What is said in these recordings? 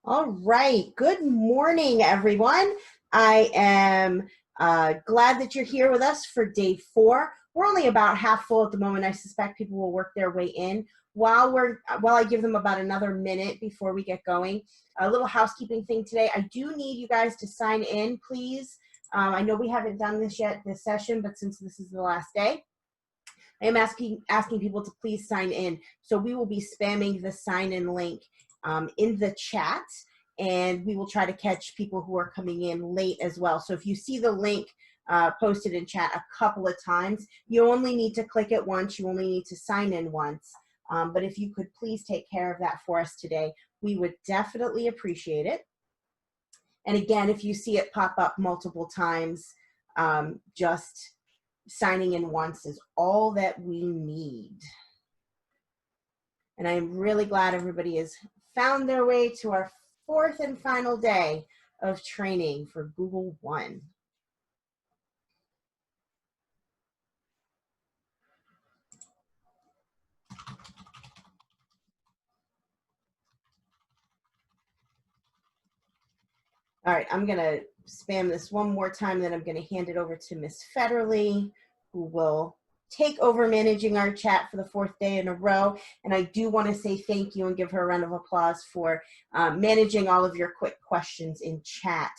All right. Good morning, everyone. I am glad that you're here with us for day 4. We're only about half full at the moment. I suspect people will work their way in. While I give them about another minute before we get going, a little housekeeping thing today. I do need you guys to sign in, please. I know we haven't done this yet this session, but since this is the last day, I am asking people to please sign in. So we will be spamming the sign in link in the chat, and we will try to catch people who are coming in late as well. So if you see the link posted in chat a couple of times, you only need to click it once. You only need to sign in once. But if you could please take care of that for us today, we would definitely appreciate it. And again, if you see it pop up multiple times, just signing in once is all that we need. And I'm really glad everybody has found their way to our 4th and final day of training for Google One. All right, I'm gonna spam this one more time, then I'm gonna hand it over to Miss Federley, who will take over managing our chat for the 4th day in a row. And I do want to say thank you and give her a round of applause for managing all of your quick questions in chat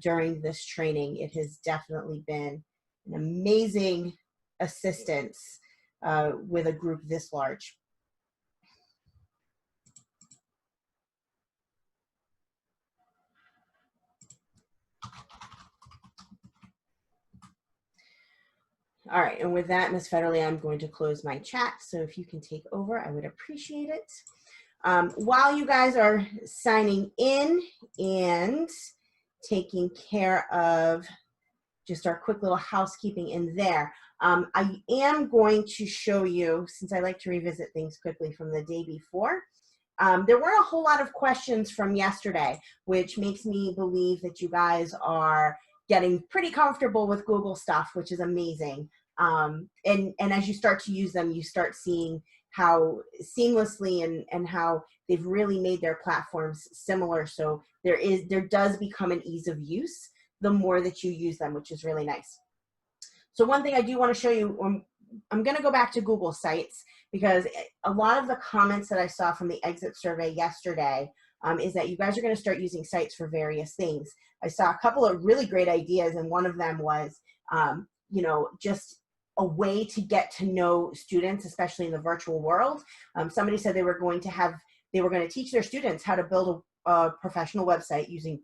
during this training. It has definitely been an amazing assistance with a group this large. All right, and with that, Ms. Federley, I'm going to close my chat. So if you can take over, I would appreciate it. While you guys are signing in and taking care of just our quick little housekeeping in there, I am going to show you, since I like to revisit things quickly from the day before, there weren't a whole lot of questions from yesterday, which makes me believe that you guys are getting pretty comfortable with Google stuff, which is amazing. And as you start to use them, you start seeing how seamlessly and how they've really made their platforms similar. So there does become an ease of use the more that you use them, which is really nice. So one thing I do want to show you, I'm going to go back to Google Sites because a lot of the comments that I saw from the exit survey yesterday is that you guys are going to start using sites for various things. I saw a couple of really great ideas, and one of them was, just a way to get to know students, especially in the virtual world. Somebody said they were going to teach their students how to build a professional website using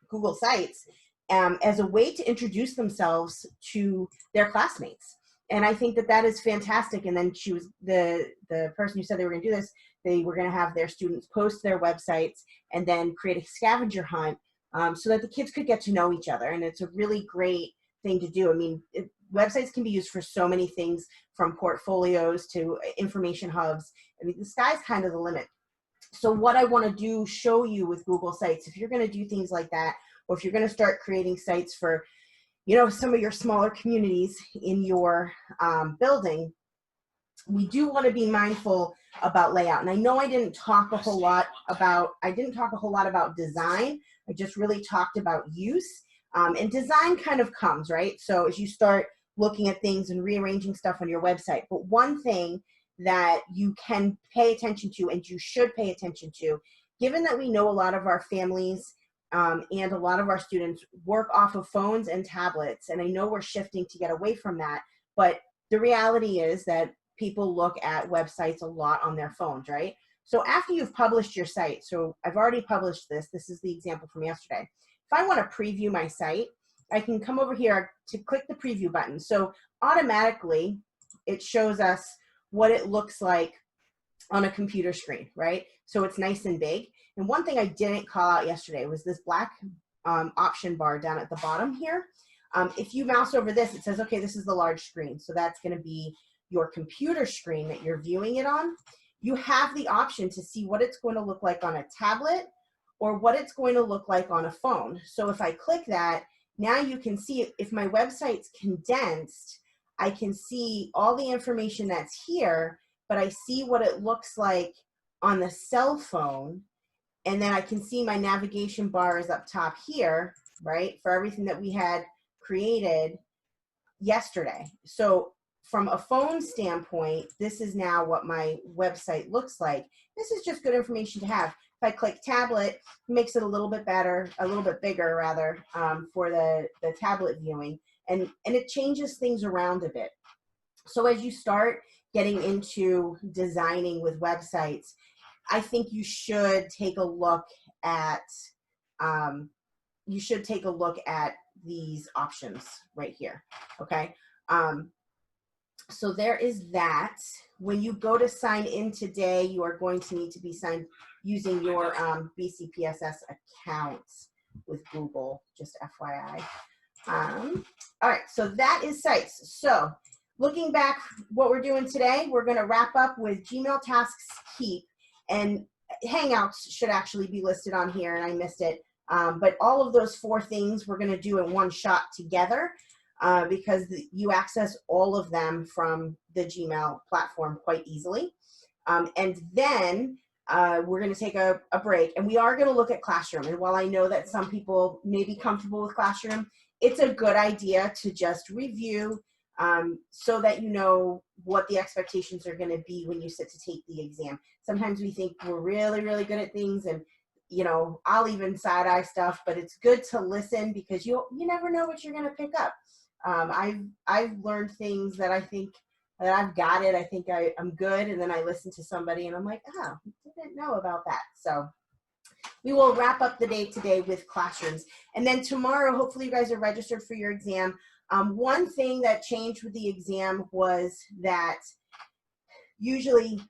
Google Sites as a way to introduce themselves to their classmates. And I think that that is fantastic. And then she was the person who said they were going to do this. They were going to have their students post their websites and then create a scavenger hunt so that the kids could get to know each other. And it's a really great thing to do. I mean, websites can be used for so many things, from portfolios to information hubs. I mean, the sky's kind of the limit. So what I want to show you with Google Sites, if you're going to do things like that, or if you're going to start creating sites for, some of your smaller communities in your building, we do want to be mindful about layout. And I know I didn't talk a whole lot about design. I just really talked about use. And design kind of comes, right? So as you start looking at things and rearranging stuff on your website. But one thing that you can pay attention to, and you should pay attention to, given that we know a lot of our families and a lot of our students work off of phones and tablets, and I know we're shifting to get away from that, but the reality is that people look at websites a lot on their phones, right? So after you've published your site, so I've already published this is the example from yesterday. If I want to preview my site, I can come over here to click the preview button. So automatically it shows us what it looks like on a computer screen, right? So it's nice and big. And one thing I didn't call out yesterday was this black option bar down at the bottom here. If you mouse over this, it says, okay, this is the large screen. So that's going to be your computer screen that you're viewing it on. You have the option to see what it's going to look like on a tablet or what it's going to look like on a phone. So if I click that, now you can see if my website's condensed, I can see all the information that's here, but I see what it looks like on the cell phone. And then I can see my navigation bar is up top here, right, for everything that we had created yesterday. So from a phone standpoint, this is now what my website looks like. This is just good information to have. If I click tablet, it makes it a little bit better, a little bit bigger rather, for the tablet viewing. And it changes things around a bit. So as you start getting into designing with websites, I think you should take a look at these options right here. Okay. So there is that. When you go to sign in today, you are going to need to be signed using your BCPSS accounts with Google, just FYI. All right, so that is sites. So looking back, what we're doing today, we're going to wrap up with Gmail Tasks Keep, and Hangouts should actually be listed on here, and I missed it. But all of those 4 things we're going to do in one shot together, because you access all of them from the Gmail platform quite easily. And then we're going to take a break, and we are going to look at Classroom. And while I know that some people may be comfortable with Classroom, it's a good idea to just review so that you know what the expectations are going to be when you sit to take the exam. Sometimes we think we're really, really good at things, and you know, I'll even side-eye stuff, but it's good to listen because you never know what you're going to pick up. I've learned things that I think that I've got it. I think I'm good, and then I listen to somebody, and I'm like, oh, I didn't know about that. So we will wrap up the day today with Classrooms. And then tomorrow, hopefully you guys are registered for your exam. One thing that changed with the exam was that usually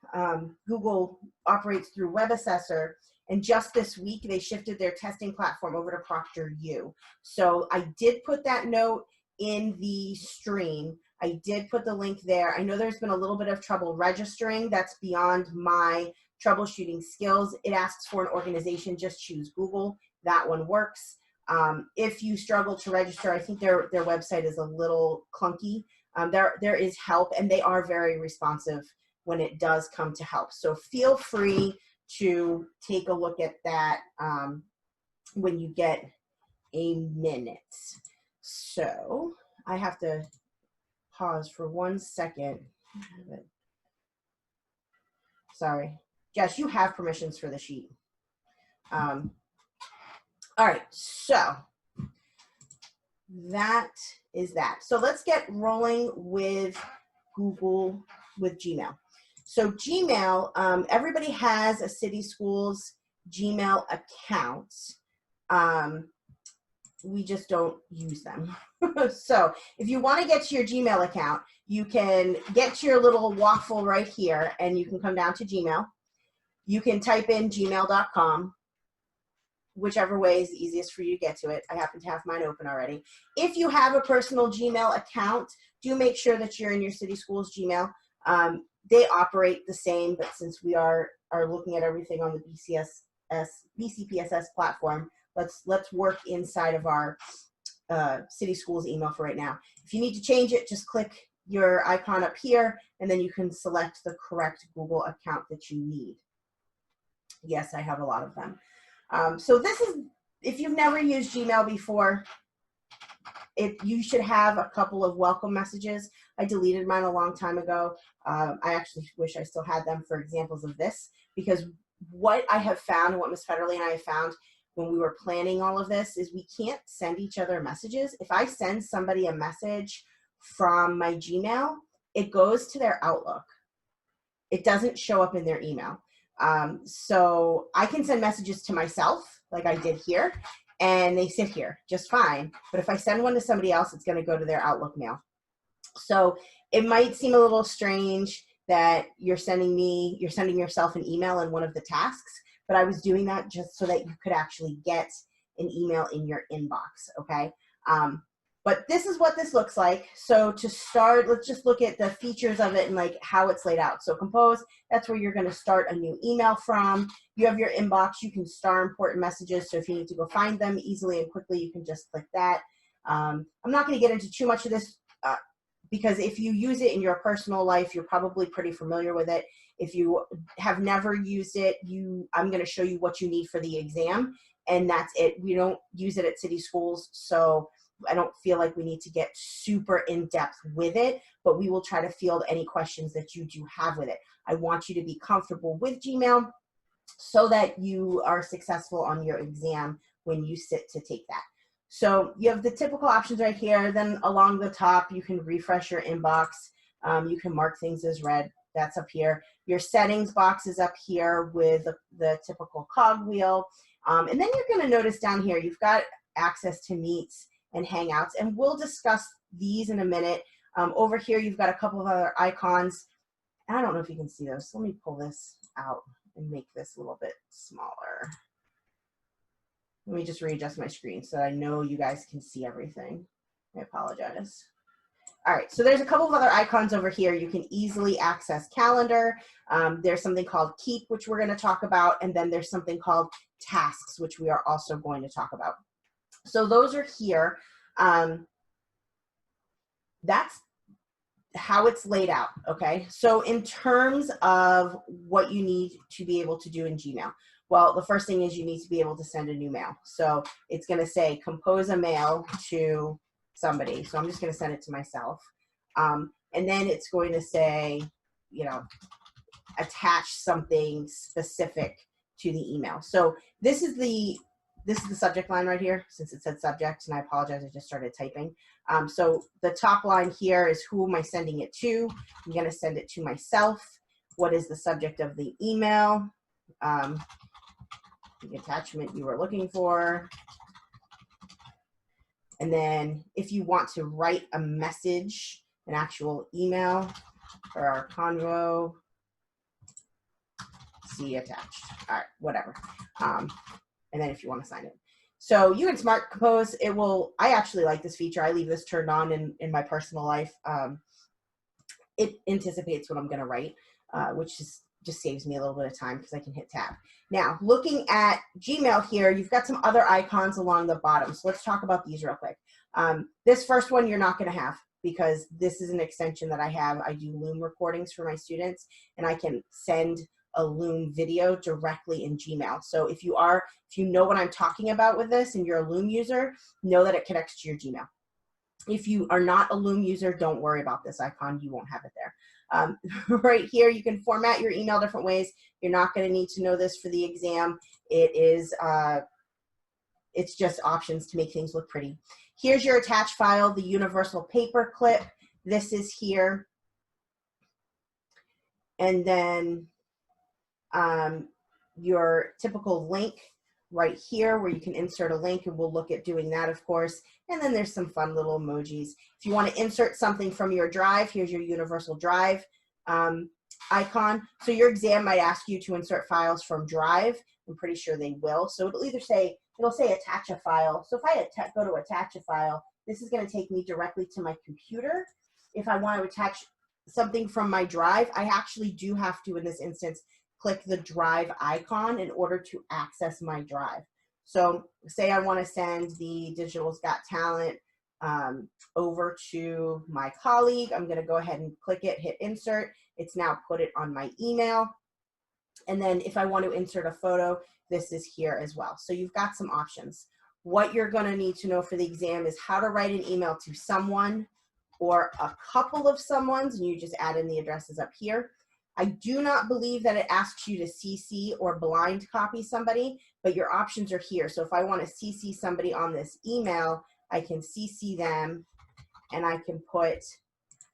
Google operates through Web Assessor, and just this week they shifted their testing platform over to ProctorU. So I did put that note in the stream. I did put the link there. I know there's been a little bit of trouble registering. That's beyond my troubleshooting skills. It asks for an organization, just choose Google. That one works. If you struggle to register, I think their website is a little clunky. There is help, and they are very responsive when it does come to help. So feel free to take a look at that when you get a minute. So I have to pause for 1 second. Sorry. Jess, you have permissions for the sheet. All right, so that is that. So let's get rolling with Google, with Gmail. So Gmail, everybody has a City Schools Gmail account. We just don't use them. So if you want to get to your Gmail account, you can get to your little waffle right here, and you can come down to Gmail. You can type in gmail.com, whichever way is the easiest for you to get to it. I happen to have mine open already. If you have a personal Gmail account, do make sure that you're in your City Schools Gmail. They operate the same, but since we are looking at everything on the BCPSS platform, let's work inside of our City Schools email for right now. If you need to change it, just click your icon up here, and then you can select the correct Google account that you need. Yes, I have a lot of them. So this is, if you've never used Gmail before, you should have a couple of welcome messages. I deleted mine a long time ago. I actually wish I still had them for examples of this, because what I have found, and what Ms. Federley and I have found when we were planning all of this, is we can't send each other messages. If I send somebody a message from my Gmail, it goes to their Outlook. It doesn't show up in their email. So I can send messages to myself, like I did here, and they sit here just fine. But if I send one to somebody else, it's going to go to their Outlook mail. So it might seem a little strange that you're sending yourself an email in one of the tasks, but I was doing that just so that you could actually get an email in your inbox, okay? But this is what this looks like. So to start, let's just look at the features of it and like how it's laid out. So Compose, that's where you're going to start a new email from. You have your inbox. You can star important messages. So if you need to go find them easily and quickly, you can just click that. I'm not going to get into too much of this because if you use it in your personal life, you're probably pretty familiar with it. If you have never used it, I'm going to show you what you need for the exam, and that's it. We don't use it at city schools, so I don't feel like we need to get super in-depth with it, but we will try to field any questions that you do have with it. I want you to be comfortable with Gmail so that you are successful on your exam when you sit to take that. So you have the typical options right here. Then along the top, you can refresh your inbox. You can mark things as read. That's up here. Your settings box is up here with the typical cogwheel. And then you're going to notice down here, you've got access to Meets and Hangouts. And we'll discuss these in a minute. Over here, you've got a couple of other icons. I don't know if you can see those. Let me pull this out and make this a little bit smaller. Let me just readjust my screen so I know you guys can see everything. I apologize. All right, so there's a couple of other icons over here. You can easily access calendar. There's something called Keep, which we're going to talk about, and then there's something called Tasks, which we are also going to talk about. So those are here. That's how it's laid out, okay? So in terms of what you need to be able to do in Gmail, well, the first thing is you need to be able to send a new mail. So it's going to say compose a mail to somebody. So I'm just going to send it to myself. And then it's going to say, you know, attach something specific to the email. So this is the subject line right here, since it said subject, and I apologize, I just started typing. So the top line here is who am I sending it to? I'm going to send it to myself. What is the subject of the email? The attachment you were looking for. And then if you want to write a message, an actual email for our convo, see attached. All right, whatever. And then if you want to sign it. So you can Smart Compose. It will, I actually like this feature. I leave this turned on in my personal life. It anticipates what I'm going to write, which just saves me a little bit of time because I can hit tab. Now, looking at Gmail here, you've got some other icons along the bottom. So let's talk about these real quick. This first one you're not going to have because this is an extension that I have. I do Loom recordings for my students, and I can send a Loom video directly in Gmail. So if you know what I'm talking about with this and you're a Loom user, know that it connects to your Gmail. If you are not a Loom user, don't worry about this icon. You won't have it there. Right here, you can format your email different ways. You're not going to need to know this for the exam. It's just options to make things look pretty. Here's your attached file, the universal paper clip. This is here. And then your typical link right here where you can insert a link, and we'll look at doing that, of course. And then there's some fun little emojis. If you want to insert something from your drive, here's your universal drive icon. So your exam might ask you to insert files from drive. I'm pretty sure they will. So it'll either say, attach a file. So if I go to attach a file, this is going to take me directly to my computer. If I want to attach something from my drive, I actually do have to, in this instance, click the drive icon in order to access my drive. So say I want to send the Digital's Got Talent over to my colleague. I'm going to go ahead and click it, hit insert. It's now put it on my email. And then if I want to insert a photo, this is here as well. So you've got some options. What you're going to need to know for the exam is how to write an email to someone or a couple of someones, and you just add in the addresses up here. I do not believe that it asks you to CC or blind copy somebody, but your options are here. So if I want to CC somebody on this email, I can CC them and I can put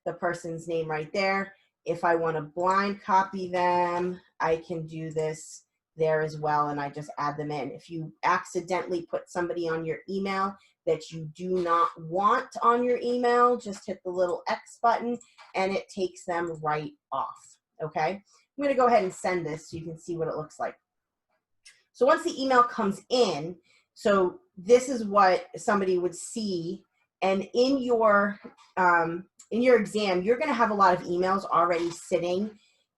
the person's name right there. If I want to blind copy them, I can do this there as well, and I just add them in. If you accidentally put somebody on your email that you do not want on your email, just hit the little X button and it takes them right off, okay? I'm gonna go ahead and send this so you can see what it looks like. So once the email comes in, so this is what somebody would see, and in your exam, you're gonna have a lot of emails already sitting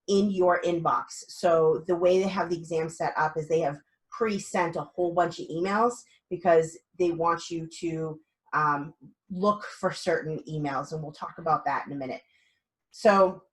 in your inbox. So the way they have the exam set up is they have pre-sent a whole bunch of emails because they want you to look for certain emails, and we'll talk about that in a minute. So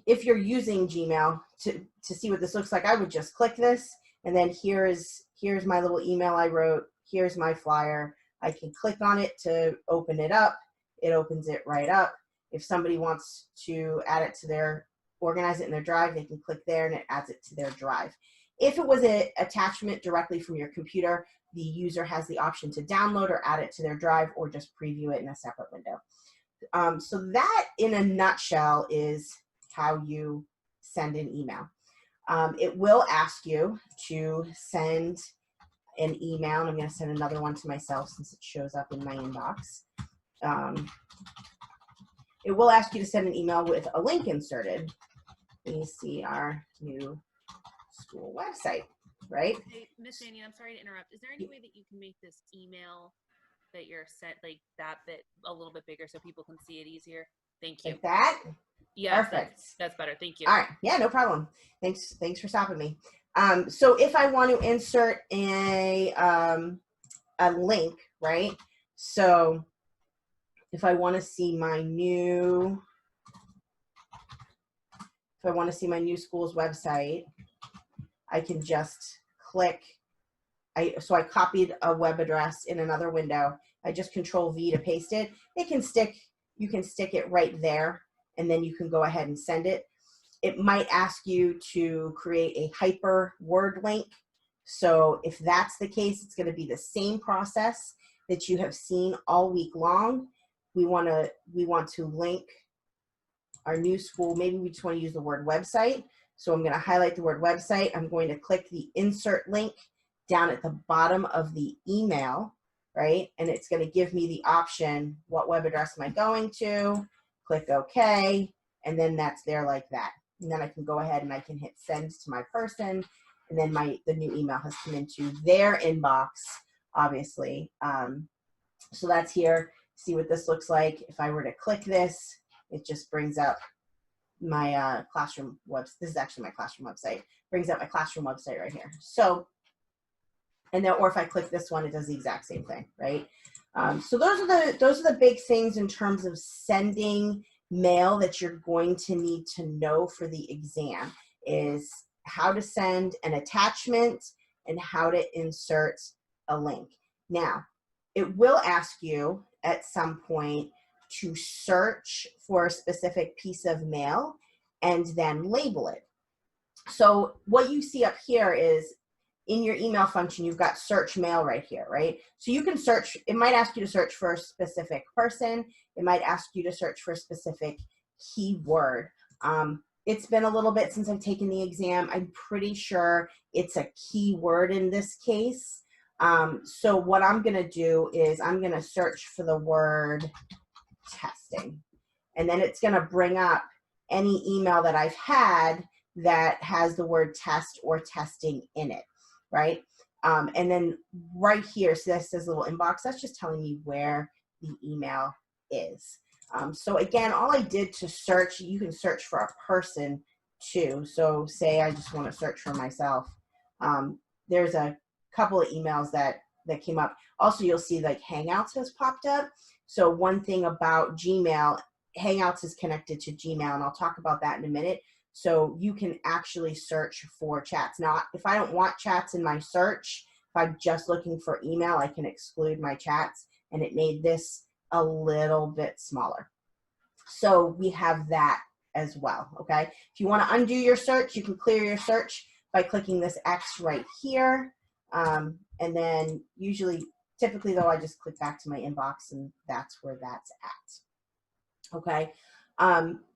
if you're using Gmail to see what this looks like, I would just click this, and then here's my little email I wrote. Here's my flyer. I can click on it to open it up. It opens it right up. If somebody wants to add it to their, organize it in their drive, they can click there and it adds it to their drive. If it was an attachment directly from your computer, the user has the option to download or add it to their drive or just preview it in a separate window. So that in a nutshell is how you send an email. It will ask you to send an email, and I'm going to send another one to myself since it shows up in my inbox. It will ask you to send an email with a link inserted. You see our new school website, right? Hey, Miss Annie, I'm sorry to interrupt. Is there any way that you can make this email that you're sent, like that bit a little bit bigger so people can see it easier? Thank you. Like that? Yeah, perfect. That's better. Thank you. All right. Yeah, no problem. Thanks for stopping me. So if I want to insert a link, right? So if I want to see my new, school's website, I can just click. So I copied a web address in another window. I just Control V to paste it. You can stick it right there, and then you can go ahead and send it. It might ask you to create a hyperword link. So if that's the case, it's going to be the same process that you have seen all week long. We want to link our new school. Maybe we just want to use the word website. So I'm going to highlight the word website. I'm going to click the insert link down at the bottom of the email, right? And it's going to give me the option, what web address am I going to? Click OK, and then that's there like that. And then I can go ahead and I can hit send to my person, and then the new email has come into their inbox, obviously. So that's here. See what this looks like. If I were to click this, it just brings up my classroom website. This is actually my classroom website. Brings up my classroom website right here. So, and then, or if I click this one, it does the exact same thing, right? So those are the big things in terms of sending mail that you're going to need to know for the exam, is how to send an attachment and how to insert a link. Now, it will ask you at some point to search for a specific piece of mail and then label it. So what you see up here is, in your email function, you've got search mail right here, right? So you can search, it might ask you to search for a specific person. It might ask you to search for a specific keyword. It's been a little bit since I've taken the exam. I'm pretty sure it's a keyword in this case. So what I'm gonna do is I'm gonna search for the word testing. And then it's gonna bring up any email that I've had that has the word test or testing in it, right? And then right here, so this says little inbox, that's just telling me where the email is. So again, all I did to search, you can search for a person too. So say I just want to search for myself. There's a couple of emails that came up. Also, you'll see like Hangouts has popped up. So one thing about Gmail, Hangouts is connected to Gmail, and I'll talk about that in a minute. So you can actually search for chats. Now, if I don't want chats in my search, if I'm just looking for email, I can exclude my chats, and it made this a little bit smaller. So we have that as well, okay? If you want to undo your search, you can clear your search by clicking this X right here. And then typically though, I just click back to my inbox, and that's where that's at, okay?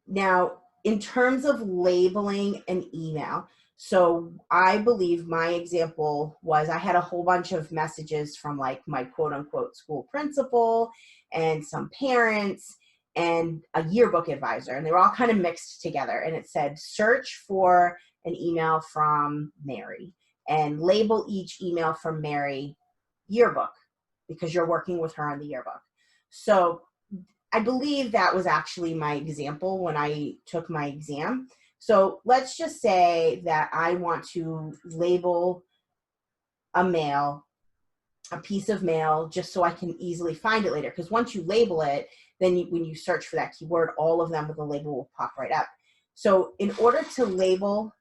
Now, in terms of labeling an email, so I believe my example was I had a whole bunch of messages from like my quote unquote school principal and some parents and a yearbook advisor, and they were all kind of mixed together. And it said, search for an email from Mary and label each email from Mary yearbook, because you're working with her on the yearbook. So I believe that was actually my example when I took my exam. So let's just say that I want to label a mail a piece of mail just so I can easily find it later. Because once you label it, then when you search for that keyword, all of them with the label will pop right up. So in order to label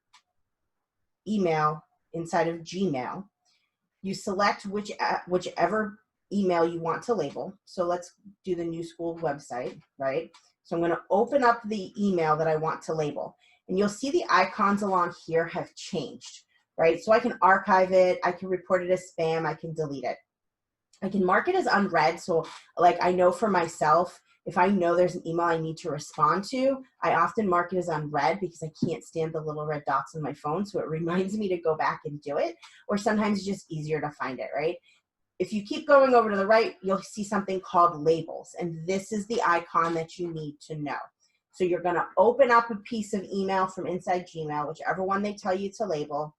email inside of Gmail, you select whichever email you want to label. So let's do the new school website, right? So I'm going to open up the email that I want to label. And you'll see the icons along here have changed, right? So I can archive it, I can report it as spam, I can delete it. I can mark it as unread. So like I know for myself, if I know there's an email I need to respond to, I often mark it as unread because I can't stand the little red dots on my phone. So it reminds me to go back and do it. Or sometimes it's just easier to find it, right? If you keep going over to the right, you'll see something called labels. And this is the icon that you need to know. So you're going to open up a piece of email from inside Gmail, whichever one they tell you to label.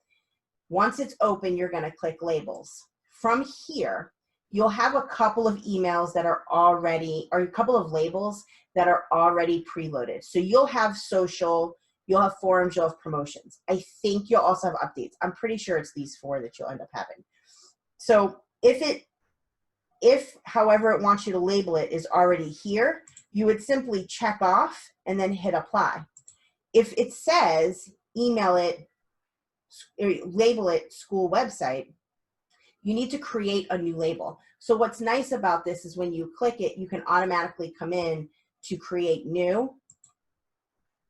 Once it's open, you're going to click labels. From here, you'll have a couple of emails that are already, or a couple of labels that are already preloaded. So you'll have social, you'll have forums, you'll have promotions. I think you'll also have updates. I'm pretty sure it's these 4 that you'll end up having. So if however it wants you to label it is already here, you would simply check off and then hit apply. If it says email it, or label it school website, you need to create a new label. So what's nice about this is when you click it, you can automatically come in to create new.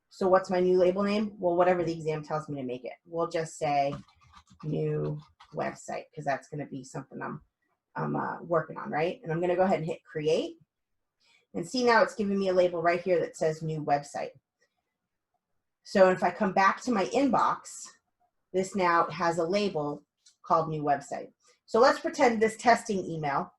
So what's my new label name? Well, whatever the exam tells me to make it. We'll just say new website because that's going to be something I'm working on, right? And I'm going to go ahead and hit create. And see now it's giving me a label right here that says new website. So if I come back to my inbox, this now has a label called new website. So let's pretend this testing email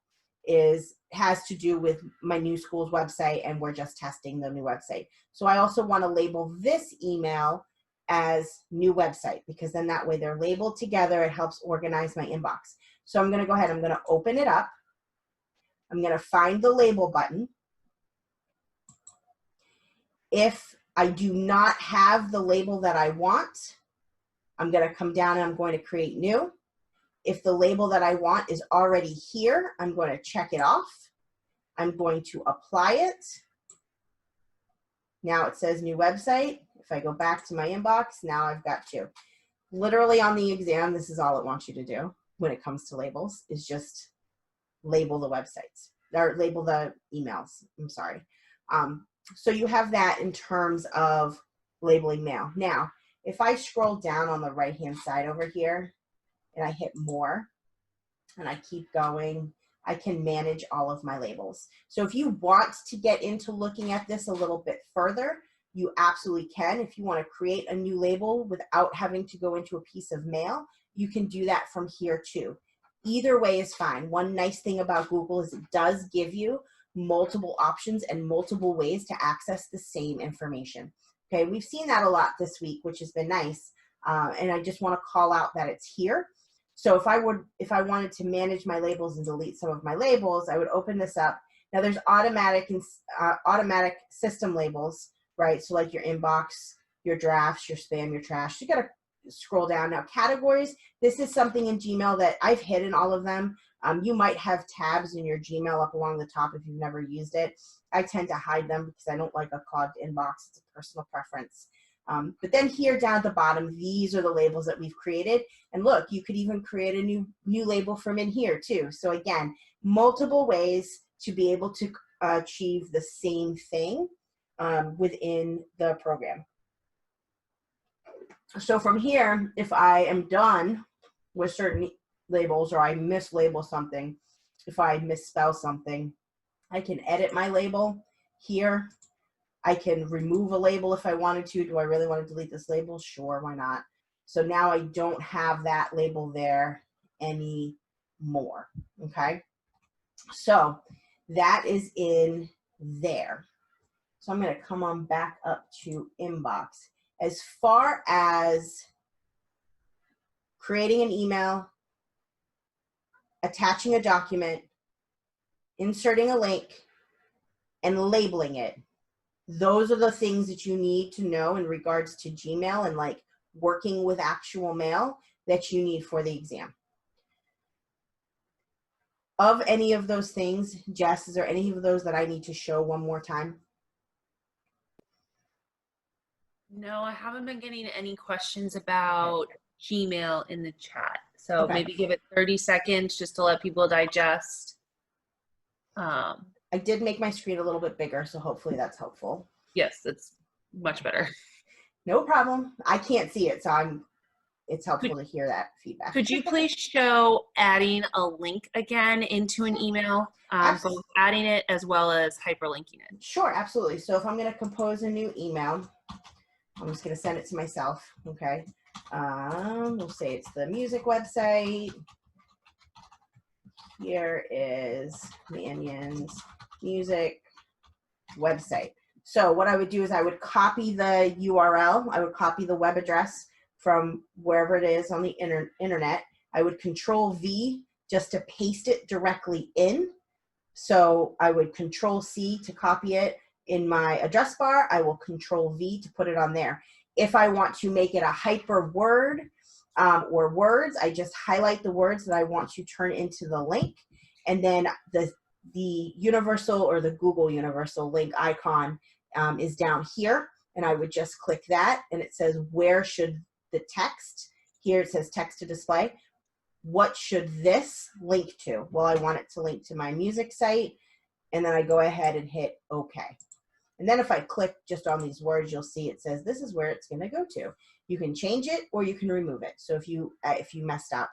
has to do with my new school's website and we're just testing the new website. So I also want to label this email as new website because then that way they're labeled together. It helps organize my inbox. So I'm going to go ahead, I'm going to open it up. I'm going to find the label button. If I do not have the label that I want, I'm going to come down and I'm going to create new. If the label that I want is already here, I'm going to check it off. I'm going to apply it. Now it says new website. If I go back to my inbox, now I've got 2. Literally on the exam, this is all it wants you to do when it comes to labels, is just label the websites, or label the emails. I'm sorry. So you have that in terms of labeling mail. Now, if I scroll down on the right-hand side over here and I hit more and I keep going, I can manage all of my labels. So if you want to get into looking at this a little bit further, you absolutely can. If you want to create a new label without having to go into a piece of mail, you can do that from here too. Either way is fine. One nice thing about Google is it does give you multiple options and multiple ways to access the same information. Okay, we've seen that a lot this week, which has been nice. And I just want to call out that it's here. So if I wanted to manage my labels and delete some of my labels, I would open this up. Now there's automatic system labels, right? So like your inbox, your drafts, your spam, your trash. You got to scroll down. Now categories, this is something in Gmail that I've hidden all of them. You might have tabs in your Gmail up along the top if you've never used it. I tend to hide them because I don't like a clogged inbox. It's a personal preference. But then here down at the bottom, these are the labels that we've created. And look, you could even create a new label from in here too. So again, multiple ways to be able to achieve the same thing within the program. So from here, if I am done with certain labels or I mislabel something, if I misspell something, I can edit my label here. I can remove a label if I wanted to. Do I really want to delete this label? Sure, why not? So now I don't have that label there anymore, okay? So that is in there. So I'm going to come on back up to inbox. As far as creating an email, attaching a document, inserting a link, and labeling it, those are the things that you need to know in regards to Gmail and like working with actual mail that you need for the exam. of any of those things, Jess, is there any of those that I need to show one more time? No, I haven't been getting any questions about Gmail in the chat. So Okay. maybe give it 30 seconds just to let people digest. I did make my screen a little bit bigger, so hopefully that's helpful. Yes, it's much better. No problem. I can't see it, so it's helpful to hear that feedback. Could you please show adding a link again into an email, both adding it as well as hyperlinking it? Sure, absolutely. So if I'm going to compose a new email, I'm just going to send it to myself, okay? We'll say it's the music website. Here is Manion's music website. So what I would do is I would copy the URL. I would copy the web address from wherever it is on the internet. I would Control V just to paste it directly in. So I would Control C to copy it in my address bar. I will Control V to put it on there. If I want to make it a hyper word or words, I just highlight the words that I want to turn into the link. And then the universal or the Google universal link icon is down here. And I would just click that and it says, where should the text, here it says text to display. What should this link to? Well, I want it to link to my music site. And then I go ahead and hit OK. And then if I click just on these words, you'll see it says this is where it's going to go to. You can change it or you can remove it. So if you messed up,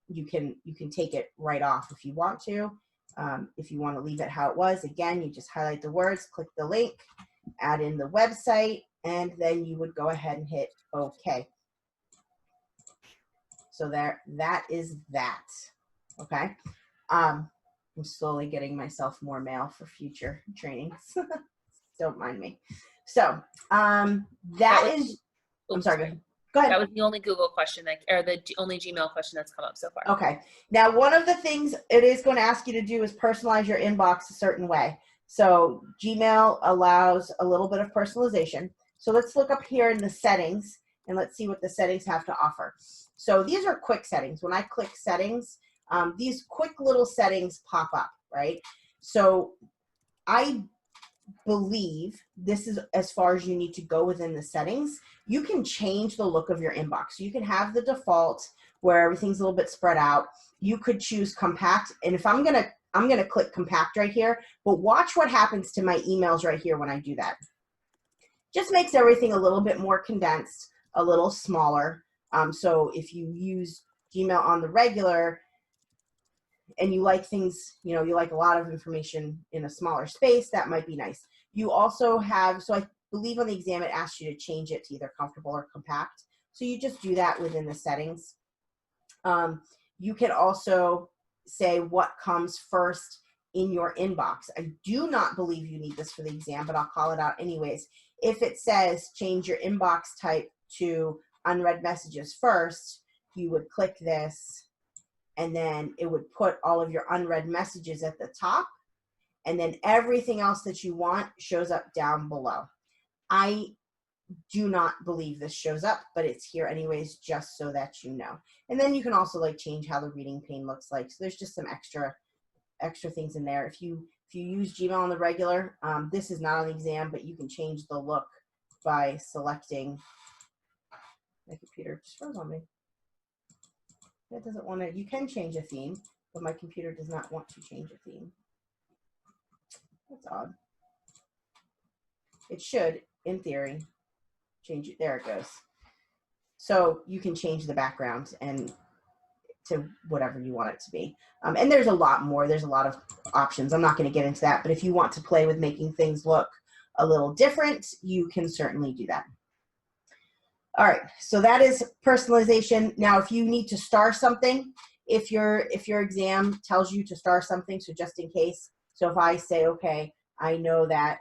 you can take it right off if you want to. If you want to leave it how it was, again, you just highlight the words, click the link, add in the website, and then you would go ahead and hit OK. So that is that. Okay. I'm slowly getting myself more mail for future trainings. Don't mind me. So I'm sorry, go ahead. That was the only Google question or the only Gmail question that's come up so far. Okay. Now, one of the things it is going to ask you to do is personalize your inbox a certain way. So Gmail allows a little bit of personalization. So let's look up here in the settings and let's see what the settings have to offer. So these are quick settings. When I click settings, these quick little settings pop up, right? So I believe this is as far as you need to go within the settings. You can change the look of your inbox. You can have the default where everything's a little bit spread out. You could choose compact. And if I'm gonna click compact right here, but watch what happens to my emails right here when I do that. Just makes everything a little bit more condensed, a little smaller. So if you use Gmail on the regular, and you like things, you like a lot of information in a smaller space, that might be nice. You also have, so I believe on the exam, it asks you to change it to either comfortable or compact. So you just do that within the settings. You can also say what comes first in your inbox. I do not believe you need this for the exam, but I'll call it out anyways. If it says change your inbox type to unread messages first, you would click this, and then it would put all of your unread messages at the top, and then everything else that you want shows up down below. I do not believe this shows up, but it's here anyways, just so that you know. And then you can also change how the reading pane looks like. So there's just some extra things in there. If you use Gmail on the regular, this is not on the exam, but you can change the look by selecting. My computer just froze on me. It doesn't want to, you can change a theme, but my computer does not want to change a theme. That's odd. It should, in theory, change it. There it goes. So you can change the background and to whatever you want it to be. And there's a lot more. There's a lot of options. I'm not going to get into that, but if you want to play with making things look a little different, you can certainly do that. All right, so that is personalization. Now, if you need to star something, if your exam tells you to star something, so just in case, so if I say, okay, I know that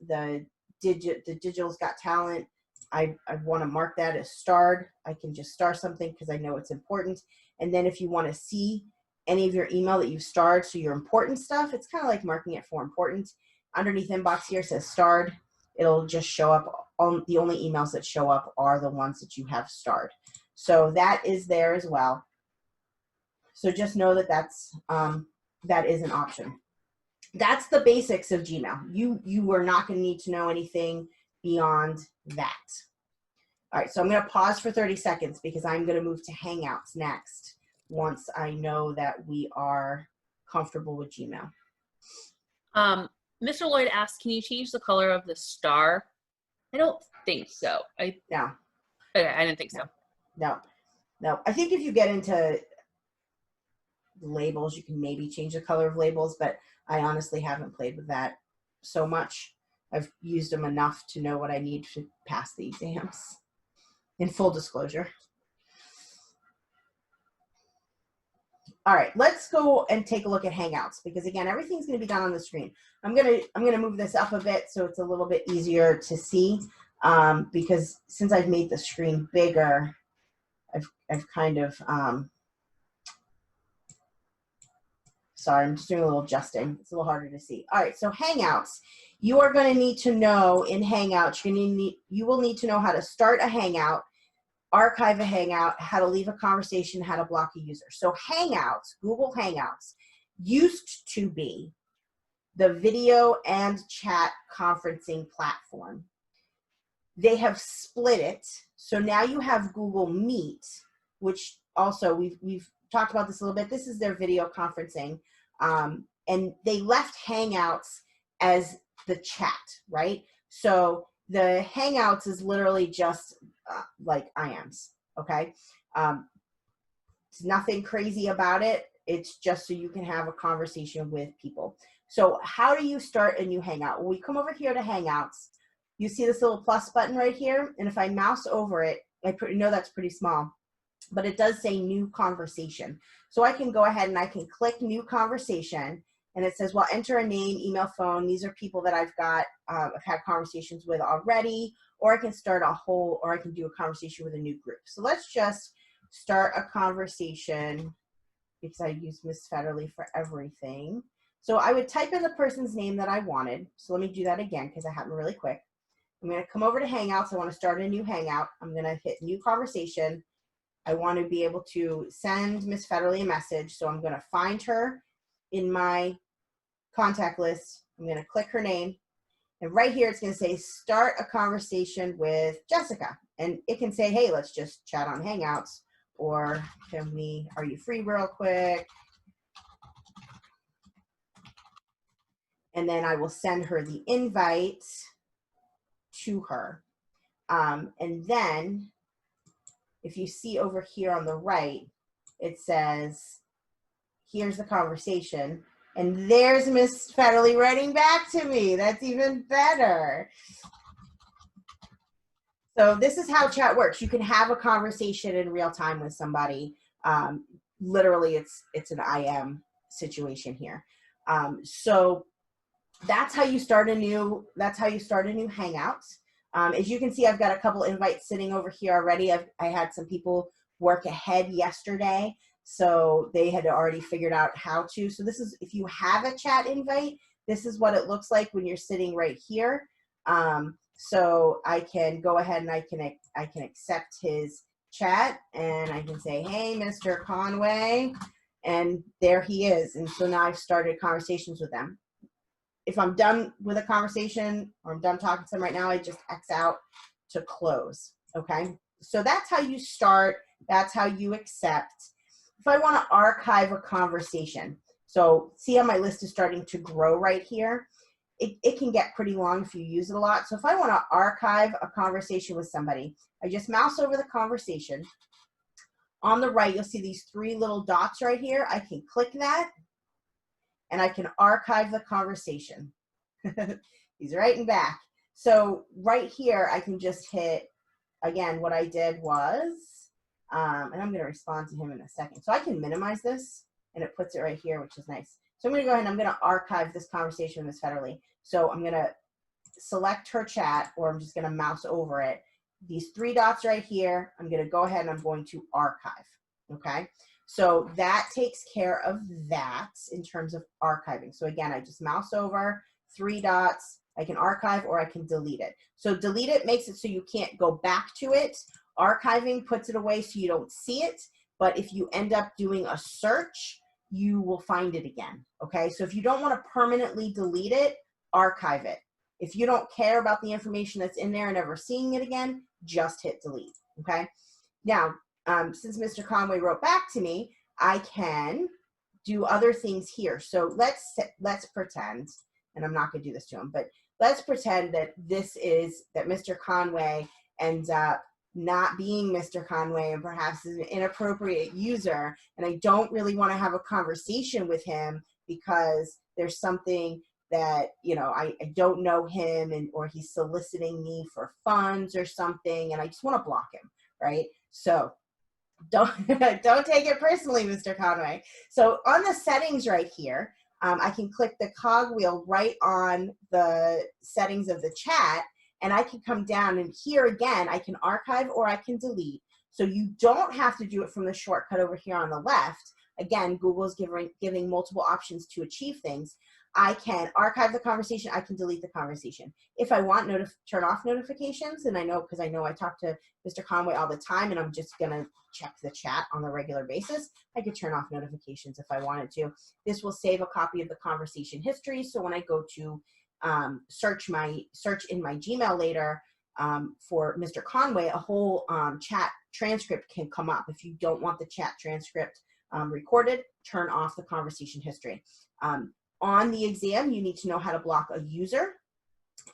the Digital's Got Talent, I want to mark that as starred, I can just star something because I know it's important. And then if you want to see any of your email that you've starred, so your important stuff, it's kind of like marking it for important. Underneath inbox here says starred. It'll just show up. The only emails that show up are the ones that you have starred. So that is there as well. So just know that that is an option. That's the basics of Gmail. You are not going to need to know anything beyond that. All right, so I'm going to pause for 30 seconds because I'm going to move to Hangouts next once I know that we are comfortable with Gmail. Mr. Lloyd asked, can you change the color of the star? I don't think so. No. Okay, I didn't think so. No. I think if you get into labels, you can maybe change the color of labels, but I honestly haven't played with that so much. I've used them enough to know what I need to pass the exams, in full disclosure. All right, let's go and take a look at Hangouts because again, everything's going to be done on the screen. I'm gonna move this up a bit so it's a little bit easier to see because since I've made the screen bigger, I've kind of sorry, I'm just doing a little adjusting. It's a little harder to see. All right, so Hangouts. You are going to need to know in Hangouts, you will need to know how to start a Hangout, archive a Hangout, how to leave a conversation, how to block a user. So Hangouts, Google Hangouts, used to be the video and chat conferencing platform. They have split it. So now you have Google Meet, which also we've talked about this a little bit. This is their video conferencing. And they left Hangouts as the chat, right? So the Hangouts is literally just like IMs, okay? It's nothing crazy about it. It's just so you can have a conversation with people. So how do you start a new Hangout? Well, we come over here to Hangouts. You see this little plus button right here? And if I mouse over it, I know that's pretty small, but it does say new conversation. So I can go ahead and I can click new conversation and it says, well, enter a name, email, phone. These are people that I've got, I've had conversations with already, or I can start a whole, or I can do a conversation with a new group. So let's just start a conversation because I use Miss Federle for everything. So I would type in the person's name that I wanted. So let me do that again because I happened really quick. I'm going to come over to Hangouts. I want to start a new Hangout. I'm going to hit new conversation. I want to be able to send Miss Federle a message. So I'm going to find her in my contact list. I'm going to click her name. And right here, it's going to say, start a conversation with Jessica. And it can say, hey, let's just chat on Hangouts. Or are you free real quick? And then I will send her the invite to her. And then if you see over here on the right, it says, here's the conversation. And there's Miss Federle writing back to me. That's even better. So this is how chat works. You can have a conversation in real time with somebody. Literally, it's an IM situation here. So that's how you start a new Hangout. As you can see, I've got a couple invites sitting over here already. I had some people work ahead yesterday, so they had already figured out how to. So this is, if you have a chat invite, this is what it looks like when you're sitting right here. So I can go ahead and I can accept his chat and I can say, hey, Mr. Conway, and there he is. And so now I've started conversations with them. If I'm done with a conversation or I'm done talking to them right now, I just X out to close, okay? So that's how you start. That's how you accept. If I want to archive a conversation, so see how my list is starting to grow right here? It can get pretty long if you use it a lot. So if I want to archive a conversation with somebody, I just mouse over the conversation. On the right, you'll see these three little dots right here. I can click that. And I can archive the conversation. He's writing back. So right here, I can just hit, again, what I did was, and I'm gonna respond to him in a second. So I can minimize this and it puts it right here, which is nice. So I'm gonna go ahead and I'm gonna archive this conversation with Miss Federle. So I'm gonna select her chat, or I'm just gonna mouse over it. These three dots right here, I'm gonna go ahead and I'm going to archive, okay? So that takes care of that in terms of archiving. So again, I just mouse over, three dots, I can archive or I can delete it. So delete it makes it so you can't go back to it. Archiving puts it away so you don't see it. but if you end up doing a search, you will find it again, okay? So if you don't want to permanently delete it, archive it. If you don't care about the information that's in there and ever seeing it again, just hit delete, okay? Now, since Mr. Conway wrote back to me, I can do other things here. So let's pretend, and I'm not gonna do this to him, but let's pretend that that Mr. Conway ends up not being Mr. Conway and perhaps is an inappropriate user, and I don't really want to have a conversation with him because there's something that, you know, I don't know him, and or he's soliciting me for funds or something, and I just want to block him, right? So don't don't take it personally, Mr. Conway. So on the settings right here, I can click the cogwheel right on the settings of the chat, and I can come down, and here again, I can archive or I can delete. So you don't have to do it from the shortcut over here on the left. Again, Google's giving multiple options to achieve things. I can archive the conversation, I can delete the conversation. If I want turn off notifications, and I know, because I know I talk to Mr. Conway all the time and I'm just gonna check the chat on a regular basis, I could turn off notifications if I wanted to. This will save a copy of the conversation history, so when I go to search in my Gmail later for Mr. Conway, a whole chat transcript can come up. If you don't want the chat transcript recorded, turn off the conversation history. On the exam, you need to know how to block a user.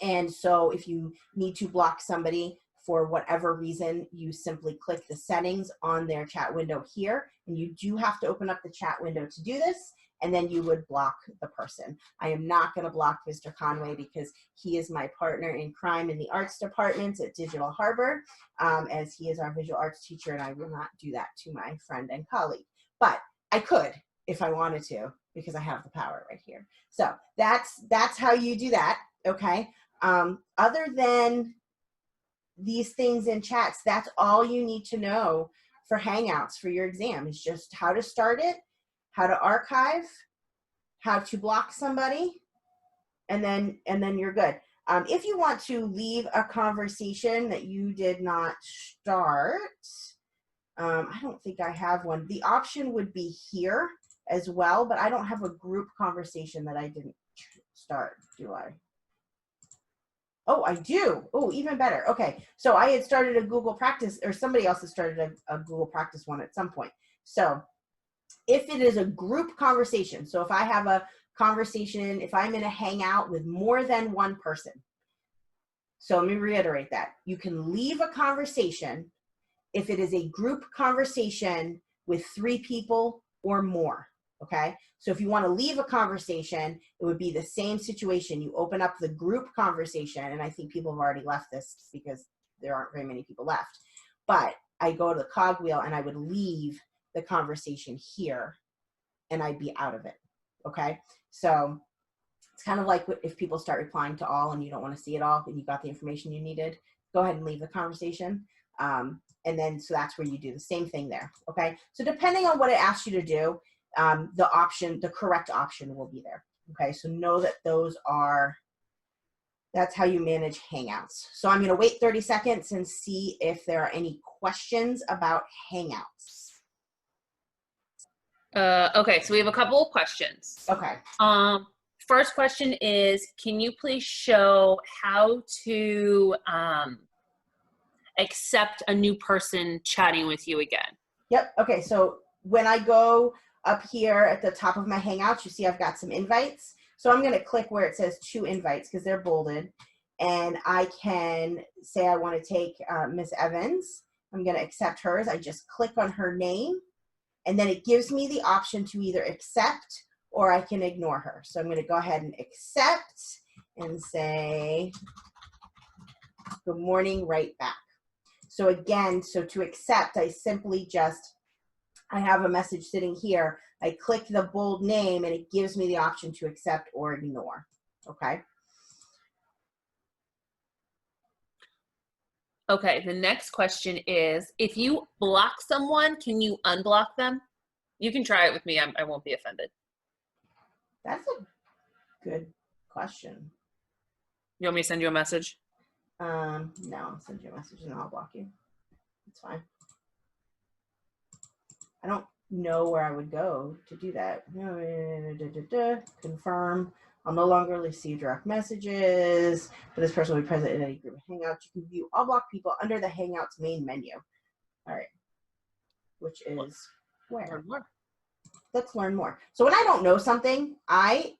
And so if you need to block somebody for whatever reason, you simply click the settings on their chat window here. And you do have to open up the chat window to do this. And then you would block the person. I am not going to block Mr. Conway because he is my partner in crime in the arts department at Digital Harbor, as he is our visual arts teacher, and I will not do that to my friend and colleague. But I could if I wanted to, because I have the power right here. So that's how you do that, okay? Other than these things in chats, that's all you need to know for Hangouts for your exam, is just how to start it, how to archive, how to block somebody, and then you're good. If you want to leave a conversation that you did not start, I don't think I have one. The option would be here as well, but I don't have a group conversation that I didn't start, do I? Oh, I do. Oh, even better. Okay, so I had started a Google Practice, or somebody else has started a Google Practice one at some point. So if it is a group conversation, so if I have a conversation, if I'm in a Hangout with more than one person, so let me reiterate that. You can leave a conversation if it is a group conversation with 3 people or more, okay? So if you want to leave a conversation, it would be the same situation. You open up the group conversation, and I think people have already left this because there aren't very many people left. But I go to the cogwheel and I would leave the conversation here and I'd be out of it, okay? So it's kind of like if people start replying to all and you don't want to see it all, and you got the information you needed, go ahead and leave the conversation. And then, so that's where you do the same thing there, okay? So depending on what it asks you to do, the correct option will be there, okay? So know that that's how you manage Hangouts. So I'm gonna wait 30 seconds and see if there are any questions about Hangouts. Okay, so we have a couple of questions. Okay. First question is, can you please show how to accept a new person chatting with you again? Yep. Okay. So when I go up here at the top of my Hangouts, you see I've got some invites. So I'm going to click where it says 2 invites because they're bolded. And I can say I want to take Miss Evans. I'm going to accept hers. I just click on her name. And then it gives me the option to either accept or I can ignore her. So I'm going to go ahead and accept and say, good morning, right back. So again, so to accept, I simply I have a message sitting here. I click the bold name and it gives me the option to accept or ignore, okay? Okay, the next question is, if you block someone, can you unblock them? You can try it with me, I won't be offended. That's a good question. You want me to send you a message? No, I'll send you a message and I'll block you. It's fine. I don't know where I would go to do that. Confirm. I'll no longer receive direct messages, but this person will be present in any group of Hangouts. You can view all blocked people under the Hangouts main menu. All right, which is where? Learn more. Let's learn more. So when I don't know something, I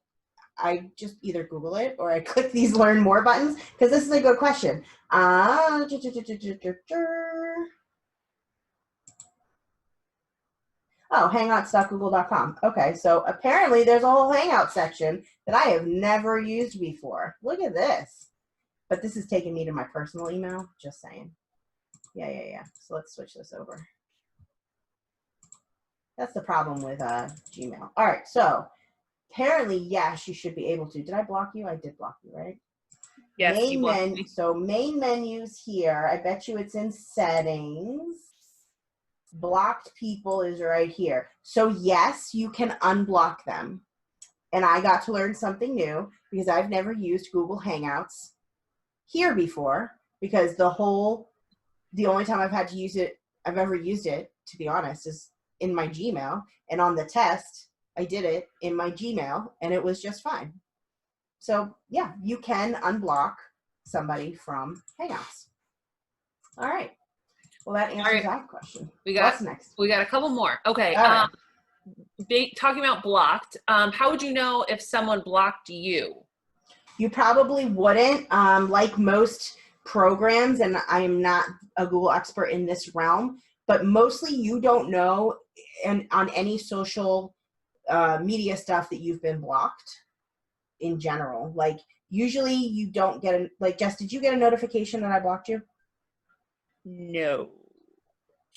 just either Google it or I click these learn more buttons because this is a good question. Oh, hangouts.google.com. Okay, so apparently there's a whole Hangout section that I have never used before. Look at this. But this is taking me to my personal email, just saying. Yeah. So let's switch this over. That's the problem with Gmail. All right, so apparently, yes, you should be able to. Did I block you? I did block you, right? Yes, you blocked me. So main menus here. I bet you it's in settings. Blocked people is right here. So yes, you can unblock them. And I got to learn something new because I've never used Google Hangouts here before because the only time I've ever used it, to be honest, is in my Gmail. And on the test, I did it in my Gmail and it was just fine. So yeah, you can unblock somebody from Hangouts. All right. Well, that answers that question. What's next? We got a couple more. Okay. All right. Talking about blocked, how would you know if someone blocked you? You probably wouldn't. Like most programs, and I am not a Google expert in this realm, but mostly you don't know and on any social media stuff that you've been blocked in general. Like usually you don't get like Jess, did you get a notification that I blocked you? No.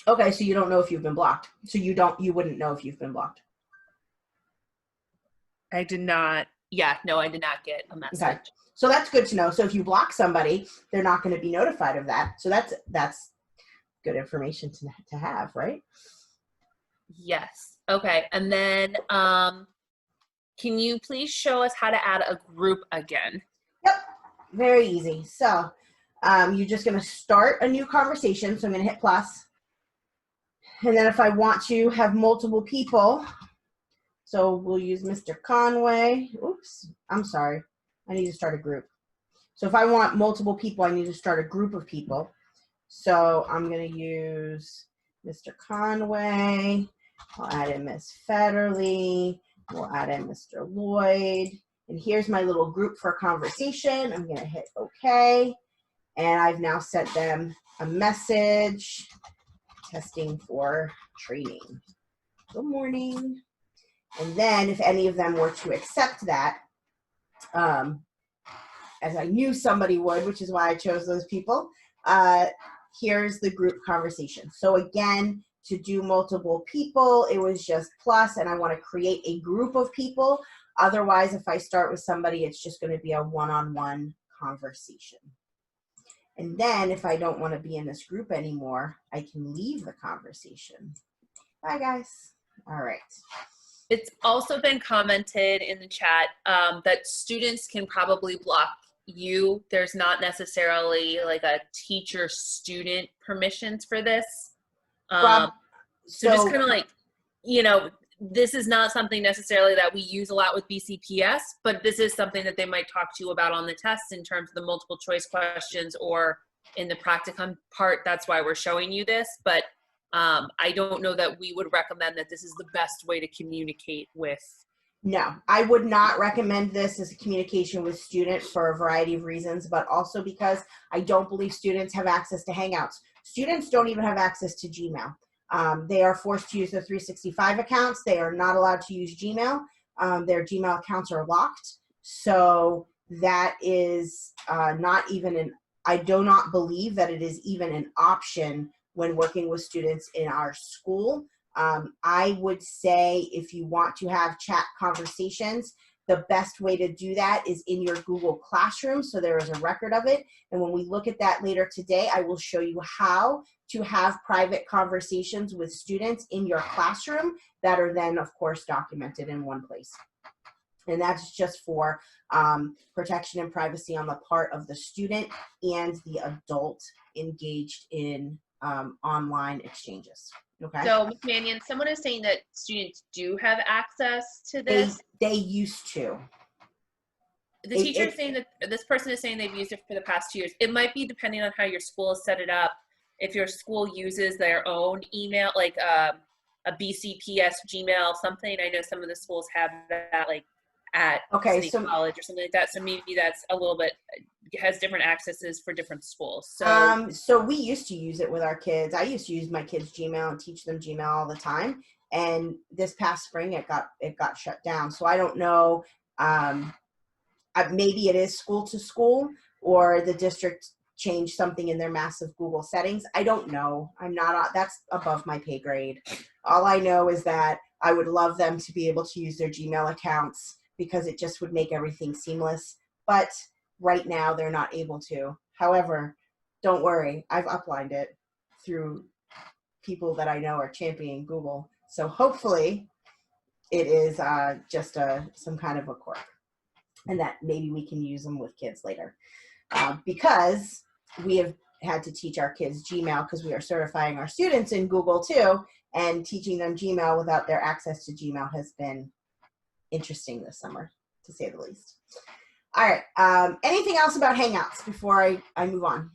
Okay, so you don't know if you've been blocked. So you wouldn't know if you've been blocked. I did not. Yeah, no, I did not get a message. Okay. So that's good to know. So if you block somebody, they're not going to be notified of that. So that's good information to have, right? Yes. Okay. And then can you please show us how to add a group again? Yep. Very easy. So you're just going to start a new conversation. So I'm going to hit plus. And then if I want to have multiple people, so we'll use Mr. Conway. Oops, I'm sorry. I need to start a group. So if I want multiple people, I need to start a group of people. So I'm going to use Mr. Conway. I'll add in Miss Federly. We'll add in Mr. Lloyd. And here's my little group for conversation. I'm going to hit OK. And I've now sent them a message. Testing for training. Good morning. And then if any of them were to accept that, as I knew somebody would, which is why I chose those people, here's the group conversation. So again, to do multiple people, it was just plus, and I want to create a group of people. Otherwise, if I start with somebody, it's just going to be a one-on-one conversation. And then if I don't want to be in this group anymore, I can leave the conversation. Bye, guys. All right. It's also been commented in the chat that students can probably block you. There's not necessarily like a teacher-student permissions for this. So just kind of like, this is not something necessarily that we use a lot with BCPS, but this is something that they might talk to you about on the test in terms of the multiple choice questions or in the practicum part. That's why we're showing you this. But I don't know that we would recommend that this is the best way to communicate with. No, I would not recommend this as a communication with students for a variety of reasons, but also because I don't believe students have access to Hangouts. Students don't even have access to Gmail. They are forced to use their 365 accounts. They are not allowed to use Gmail. Their Gmail accounts are locked. So that is not even I do not believe that it is even an option when working with students in our school. I would say if you want to have chat conversations, the best way to do that is in your Google Classroom, so there is a record of it. And when we look at that later today, I will show you how to have private conversations with students in your classroom that are then, of course, documented in one place. And that's just for protection and privacy on the part of the student and the adult engaged in online exchanges. Okay. So, Ms. Mannion, someone is saying that students do have access to this. They used to. The teacher is saying that this person is saying they've used it for the past 2 years. It might be depending on how your school has set it up. If your school uses their own email, like a BCPS Gmail, something. I know some of the schools have that, like at Okay, City so College or something like that. So maybe that's a little bit, has different accesses for different schools. so we used to use it with our kids. I used to use my kids' Gmail and teach them Gmail all the time. And this past spring, it got shut down. So I don't know. Maybe it is school to school, or the district changed something in their massive Google settings. I don't know. I'm not. That's above my pay grade. All I know is that I would love them to be able to use their Gmail accounts because it just would make everything seamless. But right now, they're not able to. However, don't worry. I've uplined it through people that I know are championing Google. So hopefully, it is just some kind of a quirk, and that maybe we can use them with kids later. Because we have had to teach our kids Gmail because we are certifying our students in Google too, and teaching them Gmail without their access to Gmail has been interesting this summer, to say the least. All right, anything else about Hangouts before I move on?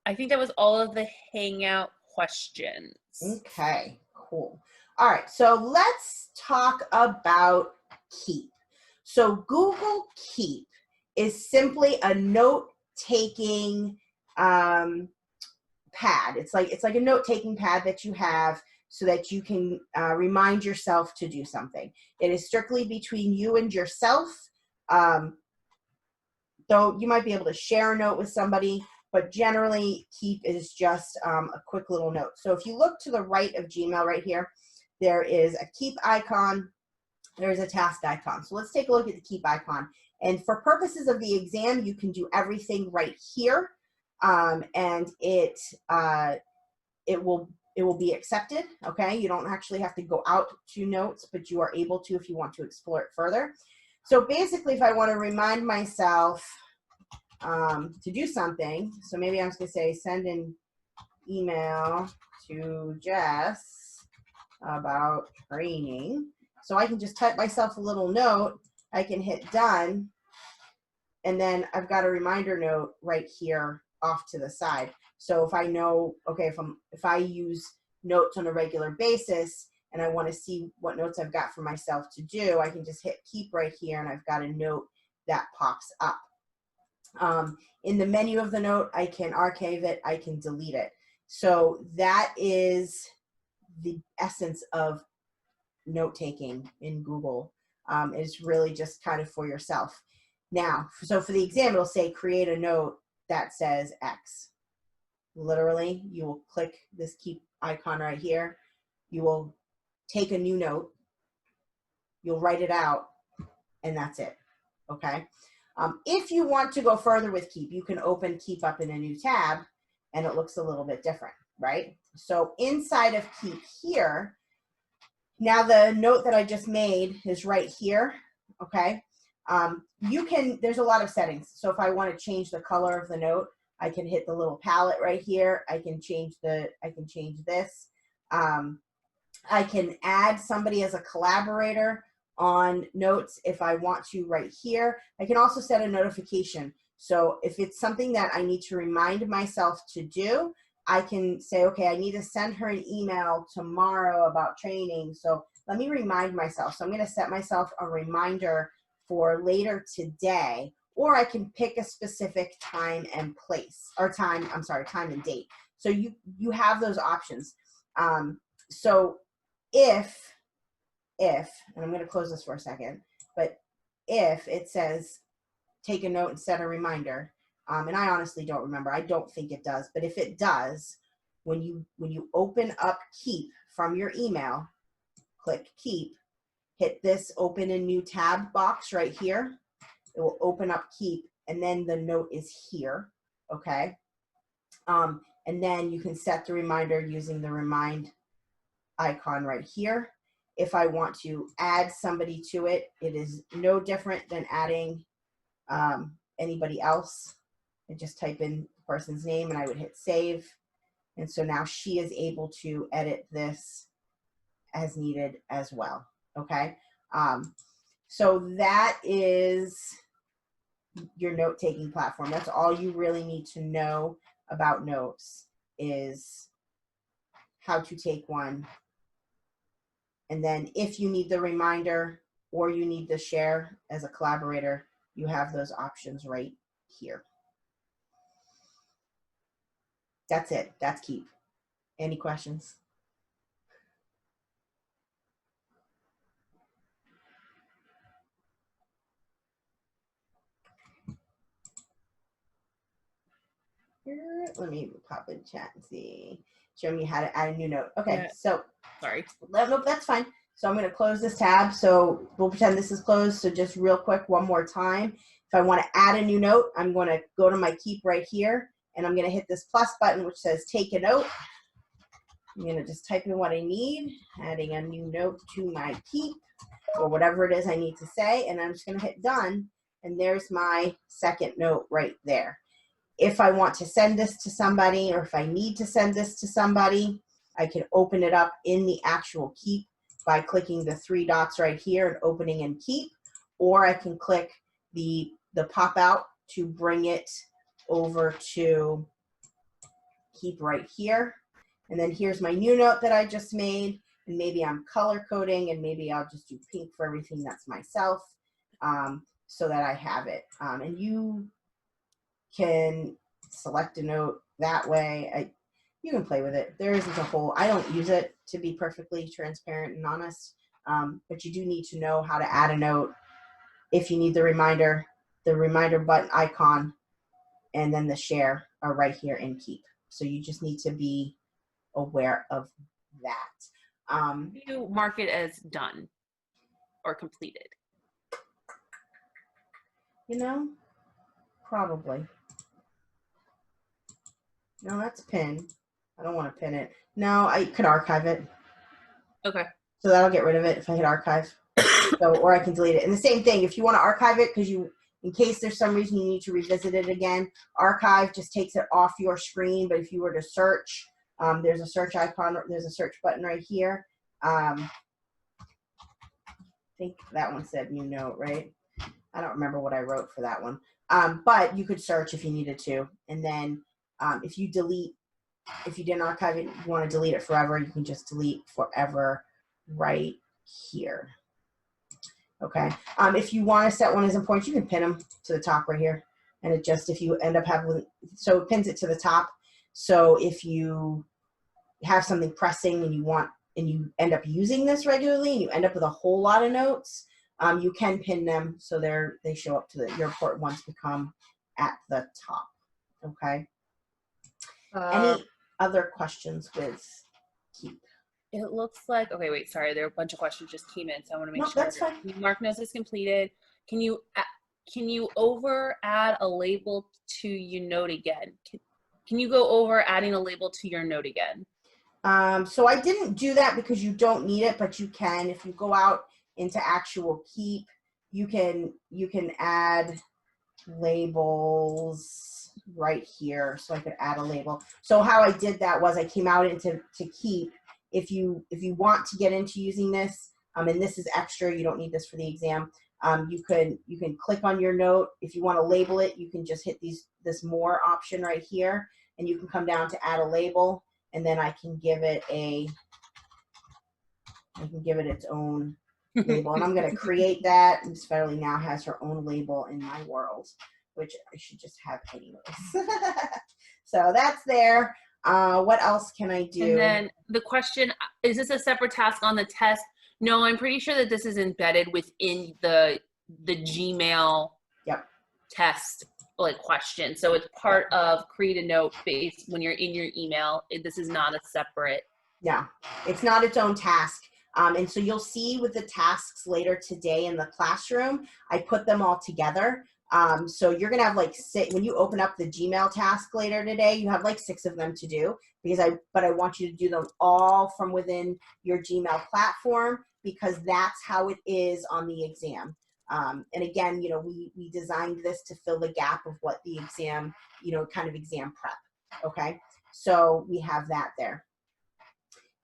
I think that was all of the Hangout questions. Okay, cool. All right, so let's talk about Keep. So Google Keep is simply a note-taking pad. It's like a note-taking pad that you have so that you can remind yourself to do something. It is strictly between you and yourself. Though you might be able to share a note with somebody, but generally Keep is just a quick little note. So if you look to the right of Gmail right here, there is a Keep icon, there's a task icon. So let's take a look at the Keep icon. And for purposes of the exam, you can do everything right here, and it will be accepted. Okay, you don't actually have to go out to notes, but you are able to if you want to explore it further. So basically, if I want to remind myself to do something, so maybe I'm just gonna say send an email to Jess about training. So I can just type myself a little note, I can hit done, and then I've got a reminder note right here off to the side. So if I know, okay, if I use notes on a regular basis and I want to see what notes I've got for myself to do, I can just hit keep right here and I've got a note that pops up. In the menu of the note, I can archive it, I can delete it. So that is the essence of note-taking in Google. Is really just kind of for yourself. Now, so for the exam, it'll say create a note that says X. Literally, you will click this keep icon right here. You will take a new note, you'll write it out, and that's it, okay? If you want to go further with Keep, you can open Keep up in a new tab, and it looks a little bit different, right? So inside of Keep here, now the note that I just made is right here, okay? There's a lot of settings. So if I want to change the color of the note, I can hit the little palette right here. I can change this. I can add somebody as a collaborator on notes if I want to right here. I can also set a notification. So if it's something that I need to remind myself to do, I can say, okay, I need to send her an email tomorrow about training. So let me remind myself. So I'm going to set myself a reminder for later today, or I can pick a specific time and place, or time and date. So you have those options. So if, and I'm going to close this for a second, but if it says take a note and set a reminder, and I honestly don't remember, I don't think it does, but if it does, when you open up Keep from your email, click Keep, hit this open a new tab box right here, it will open up Keep, and then the note is here, okay? And then you can set the reminder using the remind icon right here. If I want to add somebody to it, it is no different than adding anybody else. I just type in the person's name and I would hit save, And so now she is able to edit this as needed as well. Okay. So that is your note-taking platform. That's all you really need to know about notes, is how to take one. And then if you need the reminder or you need the share as a collaborator, you have those options right here. That's it. That's Keep. Any questions? Let me pop in chat and see. Show me how to add a new note. Okay, Yeah. so Sorry. nope, that's fine. So I'm going to close this tab. So we'll pretend this is closed. So just real quick, one more time. If I want to add a new note, I'm going to go to my Keep right here, and I'm going to hit this plus button, which says take a note. I'm going to just type in what I need, adding a new note to my Keep, or whatever it is I need to say, and I'm just going to hit done. And there's my second note right there. If I want to send this to somebody, or if I need to send this to somebody, I can open it up in the actual Keep by clicking the three dots right here and opening in Keep, or I can click the pop out to bring it over to Keep right here. And then here's my new note that I just made, and maybe I'm color coding, and maybe I'll just do pink for everything that's myself, so that I have it. And you can select a note that way. You can play with it. There isn't a whole, I don't use it, to be perfectly transparent and honest, but you do need to know how to add a note. If you need the reminder button icon and then the share are right here in Keep. So you just need to be aware of that. You mark it as done or completed. You know, probably. No, that's pin. I don't want to pin it. No, I could archive it. Okay. So that'll get rid of it if I hit archive. So, or I can delete it. And the same thing, if you want to archive it, because in case there's some reason you need to revisit it again, archive just takes it off your screen. But if you were to search, there's a search icon, there's a search button right here. I think that one said new note, right? I don't remember what I wrote for that one. But you could search if you needed to. And then if you didn't archive it, you want to delete it forever, you can just delete forever right here. Okay. If you want to set one as important, you can pin them to the top right here. And it just, if you end up having, so it pins it to the top. So if you have something pressing and you end up using this regularly and you end up with a whole lot of notes, you can pin them so they show up to your important ones become at the top. Okay. Any other questions with Keep? It looks like, okay, wait, sorry. There are a bunch of questions just came in, so I want to make No, sure. that's fine. Mark notes is completed. Can you over add a label to your note again? Can you go over adding a label to your note again? So I didn't do that because you don't need it, but you can. If you go out into actual Keep, you can add labels right here. So I could add a label. So how I did that was I came out into Keep. If you want to get into using this, and this is extra, you don't need this for the exam. You can click on your note. If you want to label it, you can just hit this more option right here, and you can come down to add a label, and then I can give it its own label. And I'm going to create that. Ms. Federle now has her own label in my world, which I should just have anyways. So that's there. What else can I do? And then the question, is this a separate task on the test? No, I'm pretty sure that this is embedded within the Gmail test question. So it's part of create a note base when you're in your email. This is not a separate. No, it's not its own task. And so you'll see with the tasks later today in the classroom, I put them all together. So you're going to have when you open up the Gmail task later today, you have 6 of them to do but I want you to do them all from within your Gmail platform, because that's how it is on the exam. And again, we designed this to fill the gap of what the exam, kind of exam prep. Okay. So we have that there.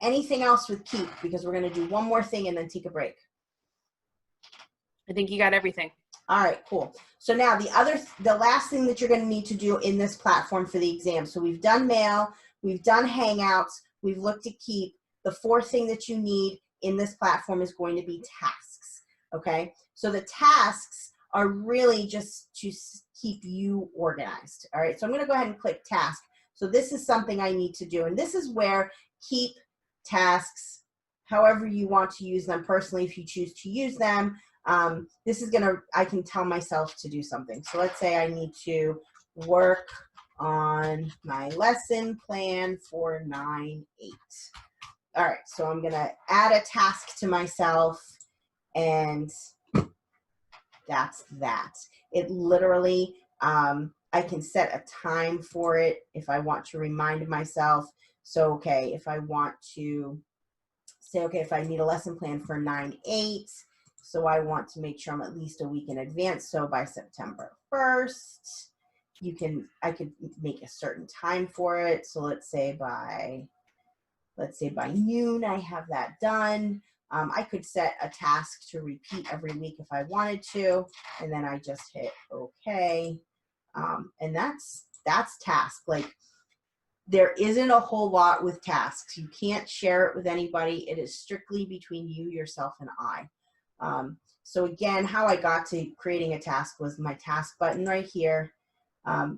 Anything else with Keep? Because we're going to do one more thing and then take a break. I think you got everything. All right, cool. So now the last thing that you're going to need to do in this platform for the exam. So we've done Mail, we've done Hangouts, we've looked at Keep. The fourth thing that you need in this platform is going to be tasks. Okay, so the tasks are really just to keep you organized. All right, so I'm going to go ahead and click Task. So this is something I need to do, and this is where Keep, tasks, however you want to use them personally, if you choose to use them. This is I can tell myself to do something. So let's say I need to work on my lesson plan for 9-8. All right, so I'm gonna add a task to myself, and that's that. It literally, I can set a time for it if I want to remind myself. So, okay, if I want to say, okay, if I need a lesson plan for 9-8, so I want to make sure I'm at least a week in advance. So by September 1st, I could make a certain time for it. So let's say by noon, I have that done. I could set a task to repeat every week if I wanted to, and then I just hit okay. And that's task. Like, there isn't a whole lot with tasks. You can't share it with anybody. It is strictly between you, yourself, and I. So again, how I got to creating a task was my task button right here.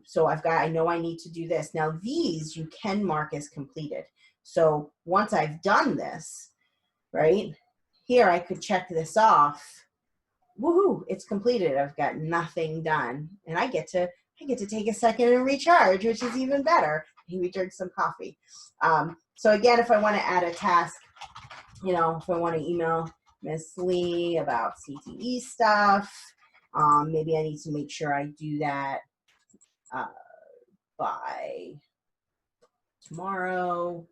So I know I need to do this. Now these you can mark as completed. So once I've done this, right, here I could check this off. Woohoo, it's completed. I've got nothing done. And I get to take a second and recharge, which is even better. We drink some coffee. So again, if I want to add a task, if I want to email Miss Lee about CTE stuff, maybe I need to make sure I do that by tomorrow.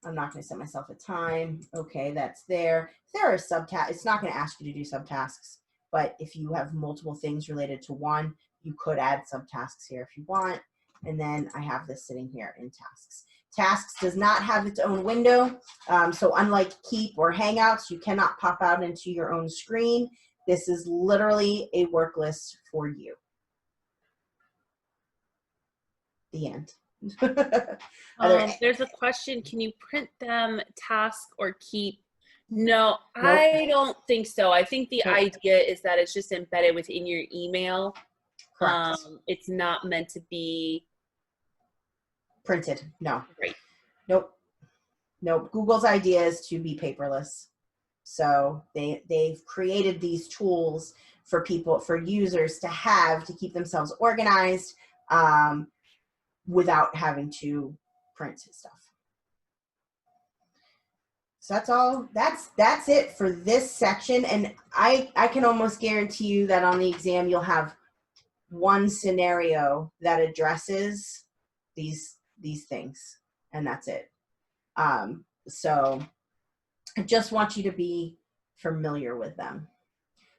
I'm not going to set myself a time. Okay, that's there. If there are subtasks, it's not going to ask you to do subtasks, but if you have multiple things related to one, you could add subtasks here if you want. And then I have this sitting here in tasks. Tasks does not have its own window. So unlike Keep or Hangouts, you cannot pop out into your own screen. This is literally a work list for you. The end. There's a question. Can you print them, task, or keep? No, Nope. I don't think so. I think the Nope. idea is that it's just embedded within your email. Correct. It's not meant to be printed. No. Right. Nope. Google's idea is to be paperless. So they've created these tools for users to keep themselves organized without having to print stuff. So that's all. That's it for this section. And I can almost guarantee you that on the exam you'll have one scenario that addresses these things, and that's it. So I just want you to be familiar with them.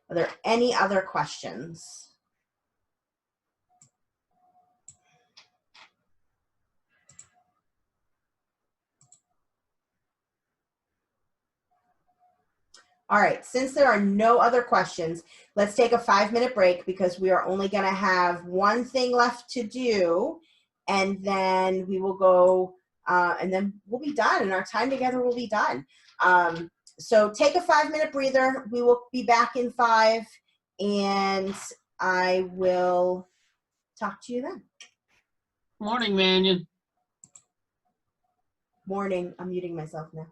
Are there any other questions? All right, since there are no other questions, let's take a 5-minute break because we are only going to have one thing left to do, and then we will go, and then we'll be done, and our time together will be done. So take a 5-minute breather. We will be back in 5, and I will talk to you then. Morning, Mannion. Morning. I'm muting myself now.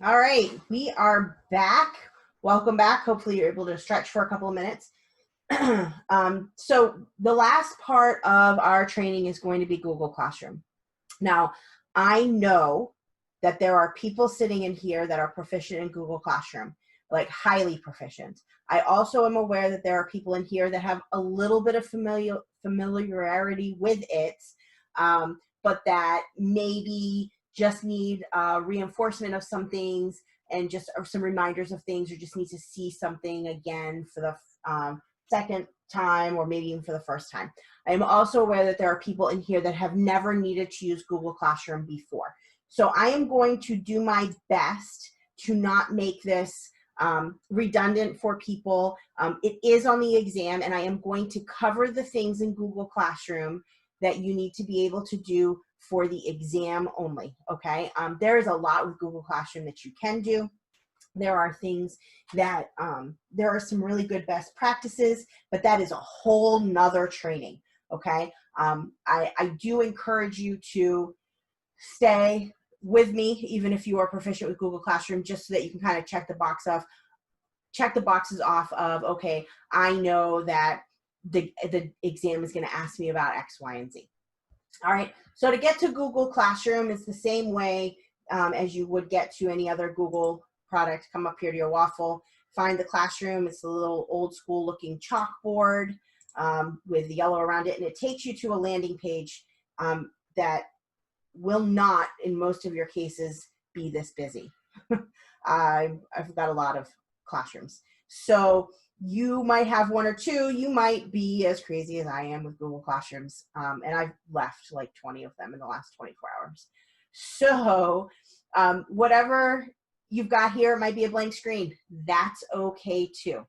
All right, we are back. Welcome back. Hopefully you're able to stretch for a couple of minutes. So the last part of our training is going to be Google Classroom. Now, I know that there are people sitting in here that are proficient in Google Classroom, like highly proficient. I also am aware that there are people in here that have a little bit of familiarity with it, but that maybe just need reinforcement of some things and just some reminders of things, or just need to see something again for the second time, or maybe even for the first time. I am also aware that there are people in here that have never needed to use Google Classroom before. So I am going to do my best to not make this redundant for people. It is on the exam, and I am going to cover the things in Google Classroom that you need to be able to do for the exam only, okay? There is a lot with Google Classroom that you can do. There are things that, there are some really good best practices, but that is a whole nother training, okay? I do encourage you to stay with me, even if you are proficient with Google Classroom, just so that you can kind of check the boxes off of, okay, I know that the exam is going to ask me about X, Y, and Z. All right, so to get to Google Classroom, it's the same way as you would get to any other Google product. Come up here to your waffle, find the classroom. It's a little old school looking chalkboard with the yellow around it, and it takes you to a landing page that will not, in most of your cases, be this busy. I've got a lot of classrooms. So you might have one or two. You might be as crazy as I am with Google Classrooms. And I've left like 20 of them in the last 24 hours. So whatever you've got here, it might be a blank screen. That's okay too.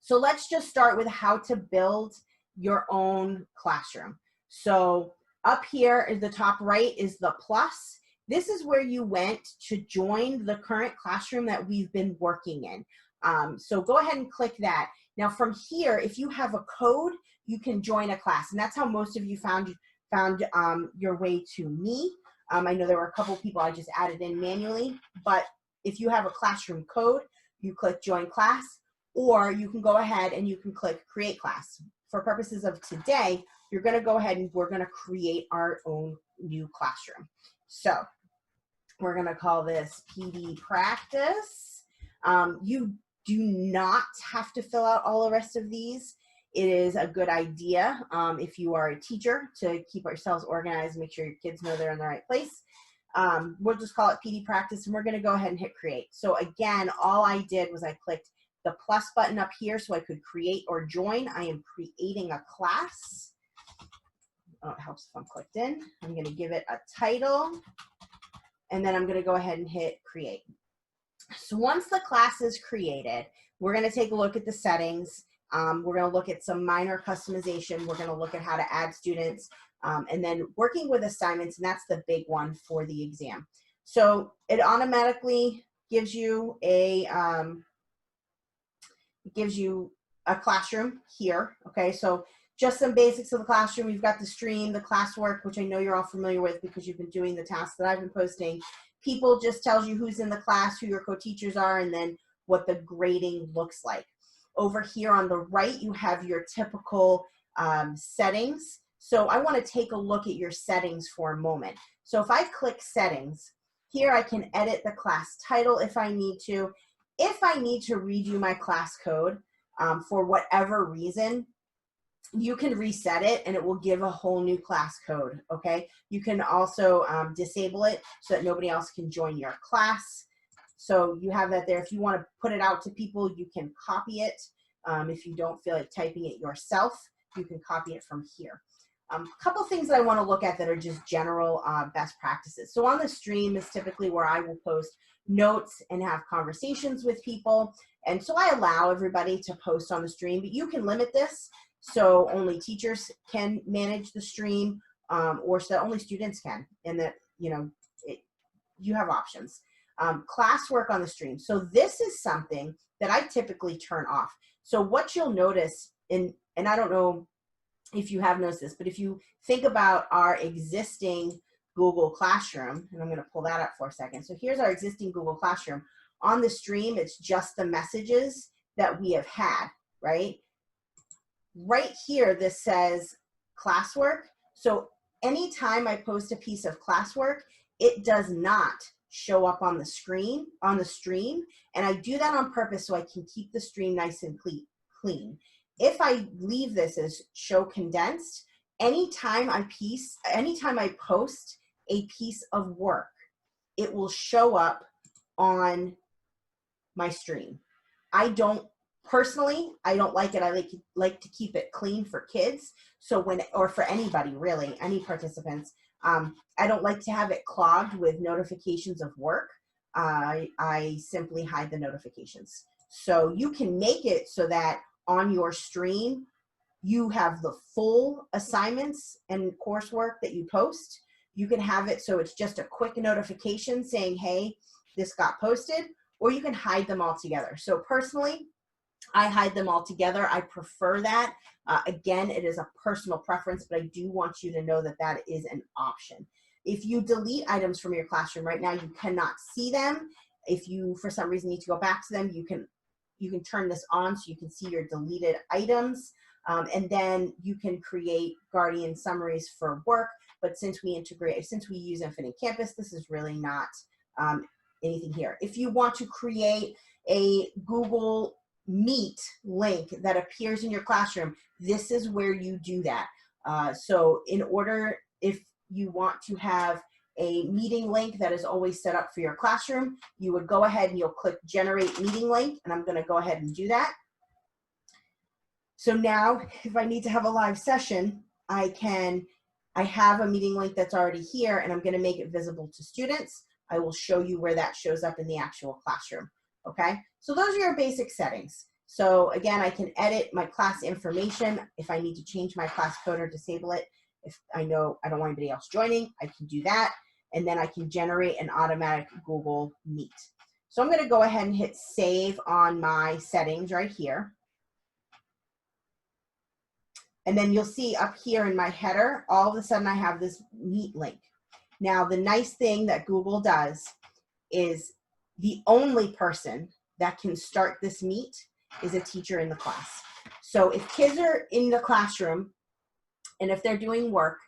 So let's just start with how to build your own classroom. So up here is the top right is the plus. This is where you went to join the current classroom that we've been working in. So go ahead and click that. Now from here, if you have a code, you can join a class. And that's how most of you found your way to me. I know there were a couple people I just added in manually, but if you have a classroom code, you click join class, or you can go ahead and you can click create class. For purposes of today, you're gonna go ahead and we're gonna create our own new classroom. So we're gonna call this PD practice. You do not have to fill out all the rest of these. It is a good idea if you are a teacher to keep yourselves organized, make sure your kids know they're in the right place. We'll just call it PD practice, and we're gonna go ahead and hit create. So again, all I did was I clicked the plus button up here so I could create or join. I am creating a class. Oh, it helps if I'm clicked in. I'm gonna give it a title, and then I'm gonna go ahead and hit create. So once the class is created, we're gonna take a look at the settings. We're gonna look at some minor customization. We're gonna look at how to add students, and then working with assignments, and that's the big one for the exam. So it automatically gives you a classroom here, okay? So just some basics of the classroom. You've got the stream, the classwork, which I know you're all familiar with because you've been doing the tasks that I've been posting. People just tells you who's in the class, who your co-teachers are, and then what the grading looks like. Over here on the right, you have your typical settings. So I want to take a look at your settings for a moment. So if I click settings, here I can edit the class title if I need to. If I need to redo my class code for whatever reason, you can reset it and it will give a whole new class code, okay? You can also disable it so that nobody else can join your class. So you have that there. If you want to put it out to people, you can copy it. If you don't feel like typing it yourself, you can copy it from here. A couple things that I want to look at that are just general best practices. So on the stream is typically where I will post notes and have conversations with people. And so I allow everybody to post on the stream, but you can limit this so only teachers can manage the stream, or so that only students can, and that, you know, you have options. Classwork on the stream. So this is something that I typically turn off. So what you'll notice, and I don't know if you have noticed this, but if you think about our existing Google Classroom, and I'm going to pull that up for a second. So here's our existing Google Classroom. On the stream, it's just the messages that we have had, right? Right here, this says classwork. So anytime I post a piece of classwork, it does not show up on the screen, on the stream. And I do that on purpose so I can keep the stream nice and clean. If I leave this as show condensed, anytime I post a piece of work, it will show up on my stream. I don't like it. I like to keep it clean for kids. So or for anybody really, any participants, I don't like to have it clogged with notifications of work. I simply hide the notifications. So you can make it so that on your stream, you have the full assignments and coursework that you post. You can have it so it's just a quick notification saying, hey, this got posted, or you can hide them all together. So personally, I hide them all together. I prefer that. Again, it is a personal preference, but I do want you to know that that is an option. If you delete items from your classroom right now, you cannot see them. If you, for some reason, need to go back to them, you can turn this on so you can see your deleted items. And then you can create Guardian summaries for work. But since we use Infinite Campus, this is really not anything here. If you want to create a Google Meet link that appears in your classroom, this is where you do that. So if you want to have a meeting link that is always set up for your classroom, you would go ahead and you'll click Generate Meeting Link, and I'm going to go ahead and do that. So now, if I need to have a live session, I have a meeting link that's already here, and I'm going to make it visible to students. I will show you where that shows up in the actual classroom. Okay, so those are your basic settings. So again, I can edit my class information. If I need to change my class code or disable it, if I know I don't want anybody else joining, I can do that. And then I can generate an automatic Google Meet. So I'm going to go ahead and hit save on my settings right here. And then you'll see up here in my header, all of a sudden I have this Meet link. Now, the nice thing that Google does is the only person that can start this Meet is a teacher in the class. So if kids are in the classroom and if they're doing work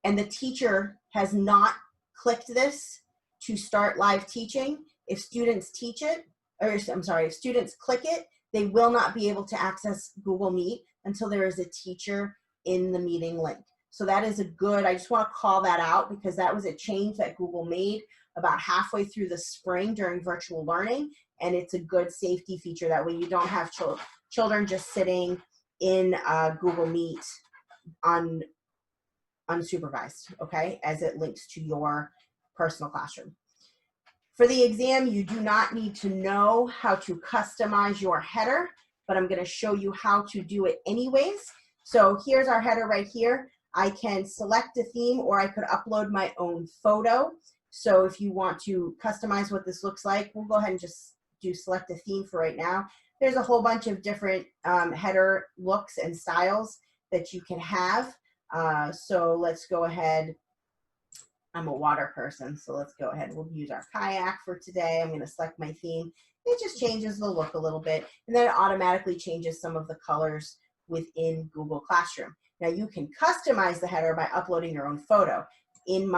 and the teacher has not clicked this to start live teaching, if students if students click it, they will not be able to access Google Meet until there is a teacher in the meeting link. So that is I just want to call that out because that was a change that Google made about halfway through the spring during virtual learning, and it's a good safety feature. That way you don't have children just sitting in Google Meet unsupervised, okay, as it links to your personal classroom. For the exam, you do not need to know how to customize your header, but I'm going to show you how to do it anyways. So here's our header right here. I can select a theme or I could upload my own photo. So if you want to customize what this looks like, we'll go ahead and just select a theme for right now. There's a whole bunch of different header looks and styles that you can have. So let's go ahead. I'm a water person, so let's go ahead. We'll use our kayak for today. I'm going to select my theme. It just changes the look a little bit, and then it automatically changes some of the colors within Google Classroom. Now you can customize the header by uploading your own photo. In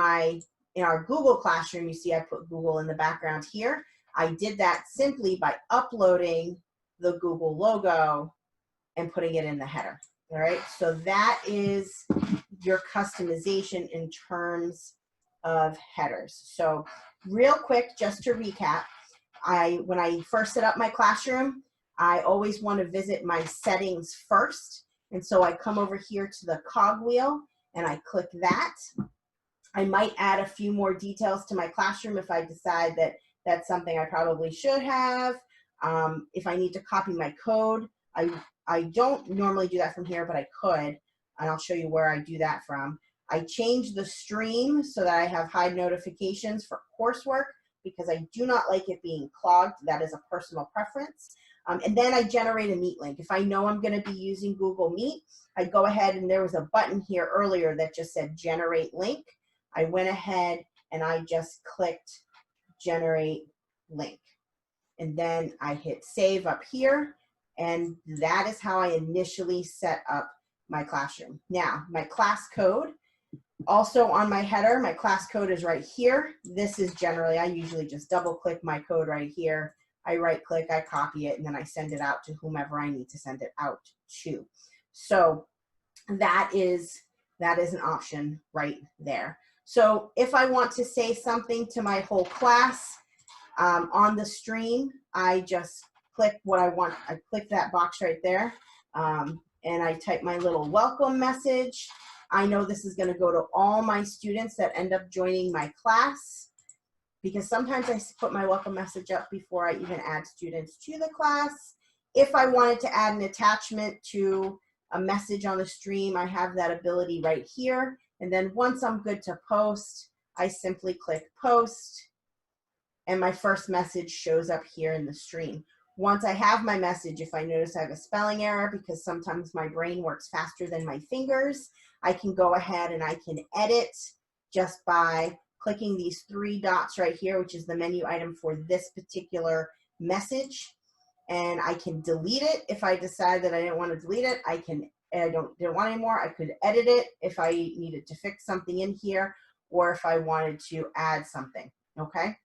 our Google Classroom, you see I put Google in the background here. I did that simply by uploading the Google logo and putting it in the header. All right, so that is your customization in terms of headers. So real quick, just to recap, when I first set up my classroom, I always want to visit my settings first. And so I come over here to the cogwheel and I click that. I might add a few more details to my classroom if I decide that that's something I probably should have. If I need to copy my code, I don't normally do that from here, but I could, and I'll show you where I do that from. I change the stream so that I have hide notifications for coursework because I do not like it being clogged. That is a personal preference. And then I generate a Meet link. If I know I'm going to be using Google Meet, I go ahead and there was a button here earlier that just said Generate Link. I went ahead and I just clicked generate link. And then I hit save up here. And that is how I initially set up my classroom. Now, my class code, also on my header, my class code is right here. This is generally, I usually just double click my code right here. I right click, I copy it, and then I send it out to whomever I need to send it out to. So that is an option right there. So if I want to say something to my whole class on the stream, I just click what I want. I click that box right there, and I type my little welcome message. I know this is going to go to all my students that end up joining my class, because sometimes I put my welcome message up before I even add students to the class. If I wanted to add an attachment to a message on the stream, I have that ability right here. And then once I'm good to post, I simply click post, and my first message shows up here in the stream. Once I have my message, if I notice I have a spelling error, because sometimes my brain works faster than my fingers, I can go ahead and I can edit just by clicking these three dots right here, which is the menu item for this particular message. And I can delete it if I decide that I didn't want to delete it. I didn't want anymore. I could edit it if I needed to fix something in here, or if I wanted to add something, okay?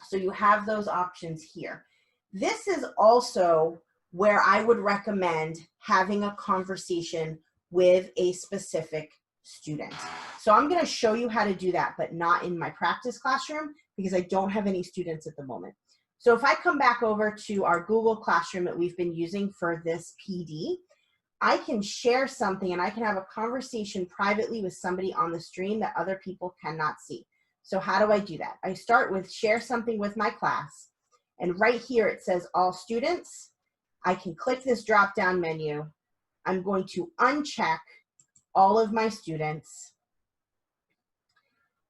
So you have those options here. This is also where I would recommend having a conversation with a specific student. So I'm going to show you how to do that, but not in my practice classroom because I don't have any students at the moment. So if I come back over to our Google Classroom that we've been using for this PD, I can share something and I can have a conversation privately with somebody on the stream that other people cannot see. So how do I do that? I start with share something with my class, and right here it says all students. I can click this drop down menu. I'm going to uncheck all of my students,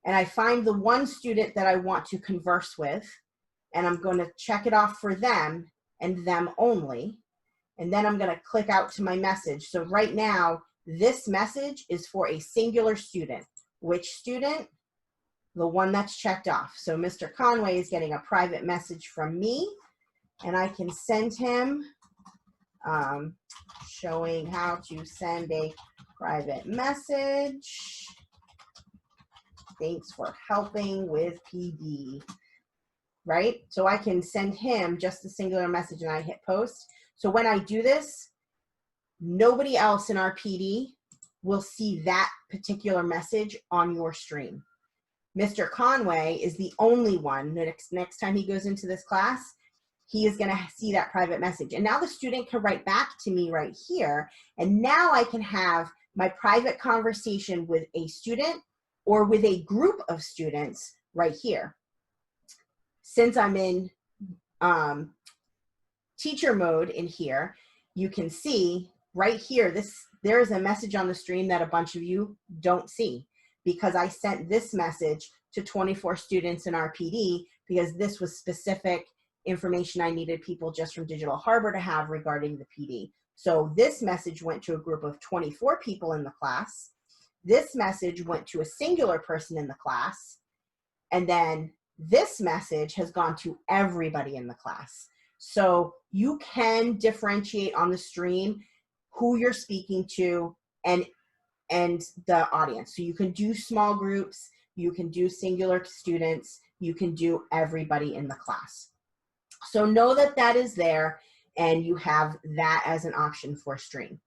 and I find the one student that I want to converse with, and I'm going to check it off for them and them only. And then I'm going to click out to my message. So right now, this message is for a singular student. Which student? The one that's checked off. So Mr. Conway is getting a private message from me, and I can send him showing how to send a private message. Thanks for helping with PD. Right? So I can send him just a singular message and I hit post. So when I do this, nobody else in our PD will see that particular message on your stream. Mr. Conway is the only one. Next time he goes into this class, he is going to see that private message. And now the student can write back to me right here. And now I can have my private conversation with a student or with a group of students right here. Since I'm in teacher mode in here, you can see right here, there is a message on the stream that a bunch of you don't see, because I sent this message to 24 students in our PD because this was specific information I needed people just from Digital Harbor to have regarding the PD. So this message went to a group of 24 people in the class. This message went to a singular person in the class. And then this message has gone to everybody in the class. So you can differentiate on the stream who you're speaking to and the audience. So you can do small groups, you can do singular students, you can do everybody in the class. So know that that is there, and you have that as an option for stream.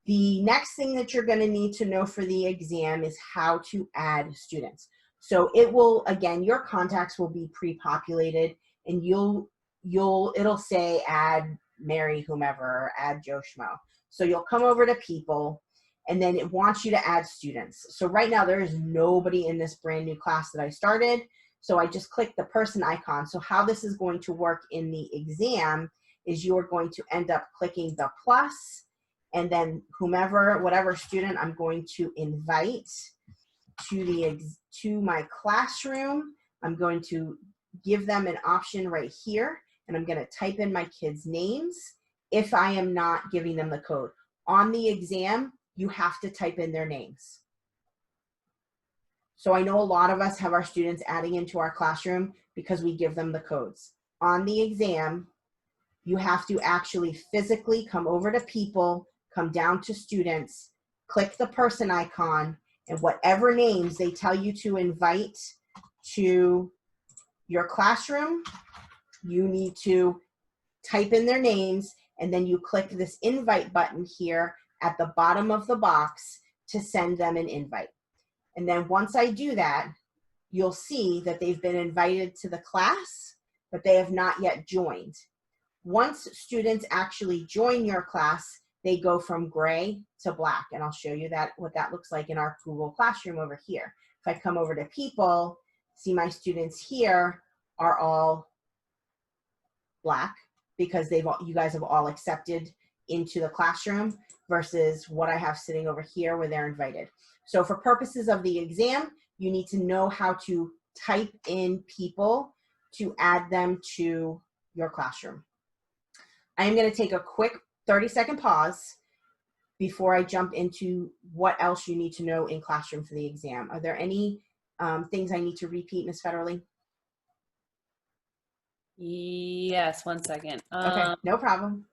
The next thing that you're going to need to know for the exam is how to add students. So it will, again, your contacts will be pre-populated, and it'll say add Mary whomever, or add Joe Schmo. So you'll come over to people, and then it wants you to add students. So right now there is nobody in this brand new class that I started. So I just click the person icon. So how this is going to work in the exam is you're going to end up clicking the plus, and then whatever student I'm going to invite to my classroom, I'm going to give them an option right here, and I'm going to type in my kids' names if I am not giving them the code. On the exam, you have to type in their names. So I know a lot of us have our students adding into our classroom because we give them the codes. On the exam, you have to actually physically come over to people, come down to students, click the person icon, and whatever names they tell you to invite to your classroom, you need to type in their names, and then you click this invite button here at the bottom of the box to send them an invite. And then once I do that, you'll see that they've been invited to the class, but they have not yet joined. Once students actually join your class, they go from gray to black. And I'll show you that what that looks like in our Google Classroom over here. If I come over to people, see my students here are all black because you guys have all accepted into the classroom versus what I have sitting over here where they're invited. So for purposes of the exam, you need to know how to type in people to add them to your classroom. I am going to take a quick 30-second pause before I jump into what else you need to know in classroom for the exam. Are there any things I need to repeat, Ms. Federle? Yes, one second. Okay, no problem.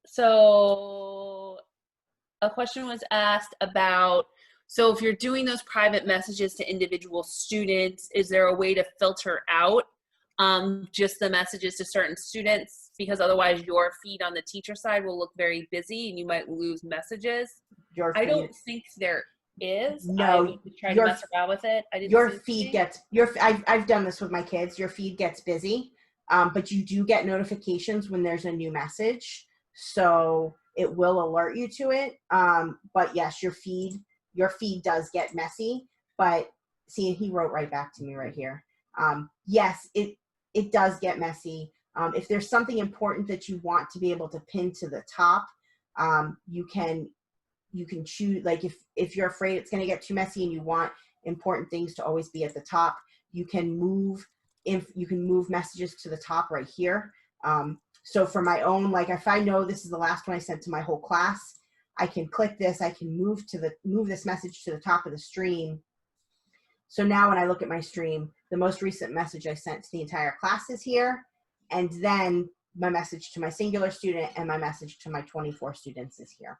So a question was asked about, so if you're doing those private messages to individual students, is there a way to filter out just the messages to certain students? Because otherwise your feed on the teacher side will look very busy and you might lose messages. I don't think there is. No, I try to mess around with it. I didn't your feed gets, I've done this with my kids. Your feed gets busy, but you do get notifications when there's a new message. So it will alert you to it. But yes, your feed does get messy, but see, he wrote right back to me right here. Yes, it does get messy. If there's something important that you want to be able to pin to the top, you can choose, like if you're afraid it's going to get too messy and you want important things to always be at the top, you can move messages to the top right here. So for my own, like if I know this is the last one I sent to my whole class, I can click this, I can move this message to the top of the stream. So now when I look at my stream, the most recent message I sent to the entire class is here. And then my message to my singular student and my message to my 24 students is here.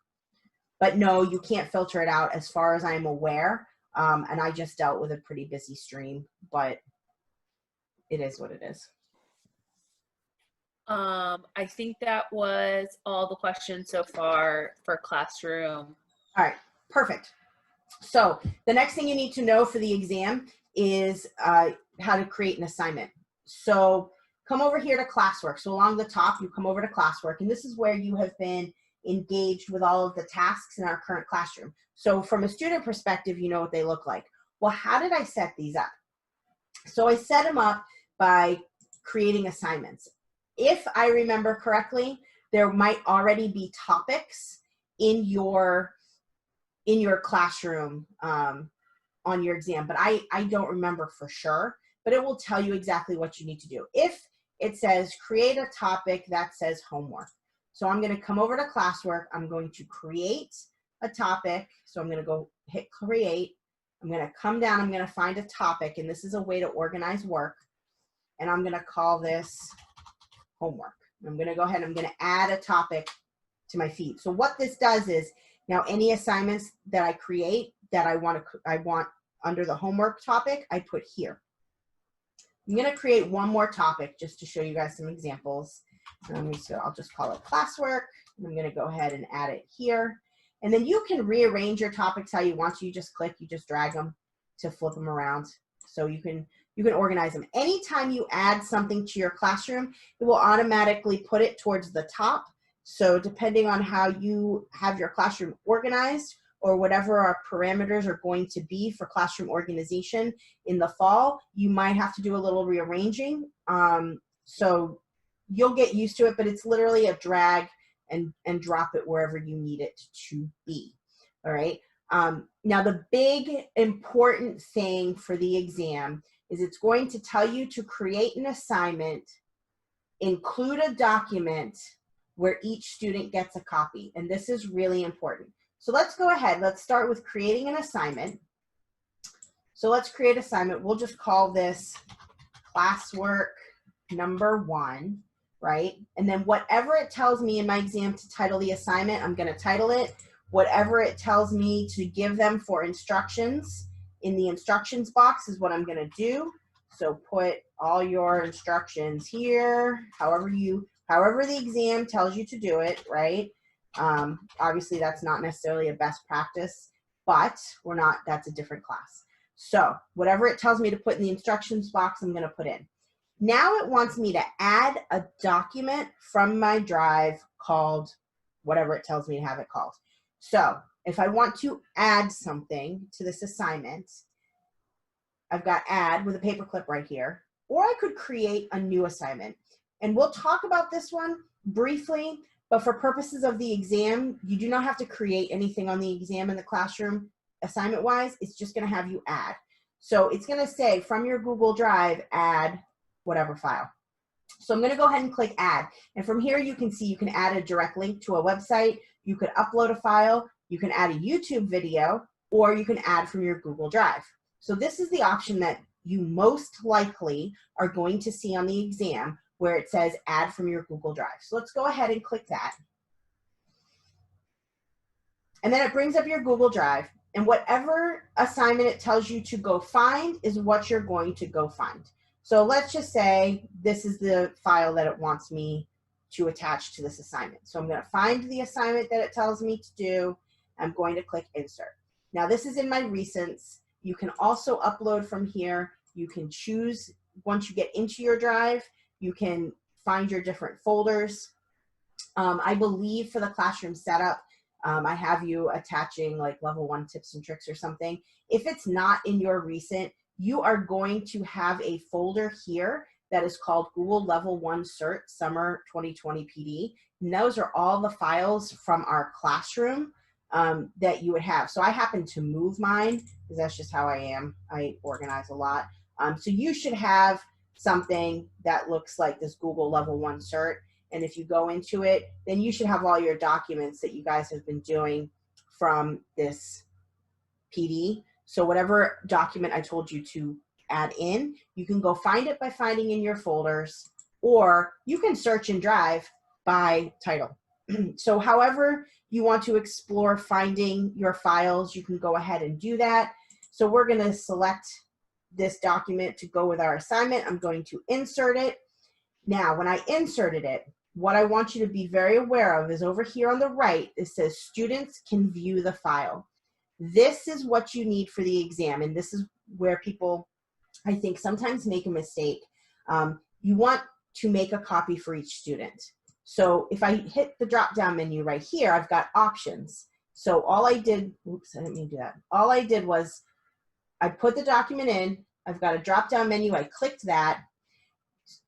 But no, you can't filter it out as far as I'm aware. And I just dealt with a pretty busy stream, but it is what it is. I think that was all the questions so far for classroom. All right, perfect. So the next thing you need to know for the exam is how to create an assignment. So come over here to classwork. So along the top, you come over to classwork, and this is where you have been engaged with all of the tasks in our current classroom. So from a student perspective, you know what they look like. Well, how did I set these up? So I set them up by creating assignments. If I remember correctly, there might already be topics in your classroom on your exam, but I don't remember for sure, but it will tell you exactly what you need to do. If it says create a topic that says homework. So I'm going to come over to classwork. I'm going to create a topic. So I'm going to go hit create. I'm going to come down. I'm going to find a topic, and this is a way to organize work. And I'm going to call this homework. I'm going to go ahead. I'm going to add a topic to my feed. So what this does is now any assignments that I create that I want under the homework topic, I put here. I'm going to create one more topic just to show you guys some examples. I'll just call it classwork. And I'm going to go ahead and add it here. And then you can rearrange your topics how you want to. You just click, you just drag them to flip them around. So you can organize them. Anytime you add something to your classroom, it will automatically put it towards the top. So depending on how you have your classroom organized or whatever our parameters are going to be for classroom organization in the fall, you might have to do a little rearranging. So you'll get used to it, but it's literally a drag and drop it wherever you need it to be. All right. Now the big important thing for the exam is it's going to tell you to create an assignment, include a document where each student gets a copy. And this is really important. So let's go ahead. Let's start with creating an assignment. So let's create assignment. We'll just call this classwork number 1, right? And then whatever it tells me in my exam to title the assignment, I'm going to title it. Whatever it tells me to give them for instructions in the instructions box is what I'm going to do. So put all your instructions here, however the exam tells you to do it, right? Obviously that's not necessarily a best practice, but that's a different class. So whatever it tells me to put in the instructions box, I'm going to put in. Now it wants me to add a document from my drive called whatever it tells me to have it called. So if I want to add something to this assignment, I've got add with a paperclip right here, or I could create a new assignment. And we'll talk about this one briefly, but for purposes of the exam, you do not have to create anything on the exam in the classroom assignment wise. It's just going to have you add. So it's going to say from your Google Drive, add whatever file. So I'm going to go ahead and click add. And from here, you can see you can add a direct link to a website. You could upload a file. You can add a YouTube video, or you can add from your Google Drive. So this is the option that you most likely are going to see on the exam where it says add from your Google Drive. So let's go ahead and click that. And then it brings up your Google Drive, and whatever assignment it tells you to go find is what you're going to go find. So let's just say this is the file that it wants me to attach to this assignment. So I'm going to find the assignment that it tells me to do. I'm going to click insert. Now this is in my recents. You can also upload from here. You can choose, once you get into your drive, you can find your different folders. I believe for the classroom setup, I have you attaching like level 1 tips and tricks or something. If it's not in your recent, you are going to have a folder here that is called Google Level 1 Cert Summer 2020 PD. And those are all the files from our classroom that you would have. So I happen to move mine because that's just how I am. I organize a lot. So you should have something that looks like this Google Level 1 Cert. And if you go into it, then you should have all your documents that you guys have been doing from this PD. So whatever document I told you to add in, you can go find it by finding in your folders, or you can search in Drive by title. So however you want to explore finding your files, you can go ahead and do that. So we're going to select this document to go with our assignment. I'm going to insert it. Now, when I inserted it, what I want you to be very aware of is over here on the right, it says students can view the file. This is what you need for the exam, and this is where people, I think, sometimes make a mistake. You want to make a copy for each student. So if I hit the drop-down menu right here, I've got options. So all I did, oops, I didn't mean to do that. All I did was I put the document in, I've got a drop-down menu, I clicked that.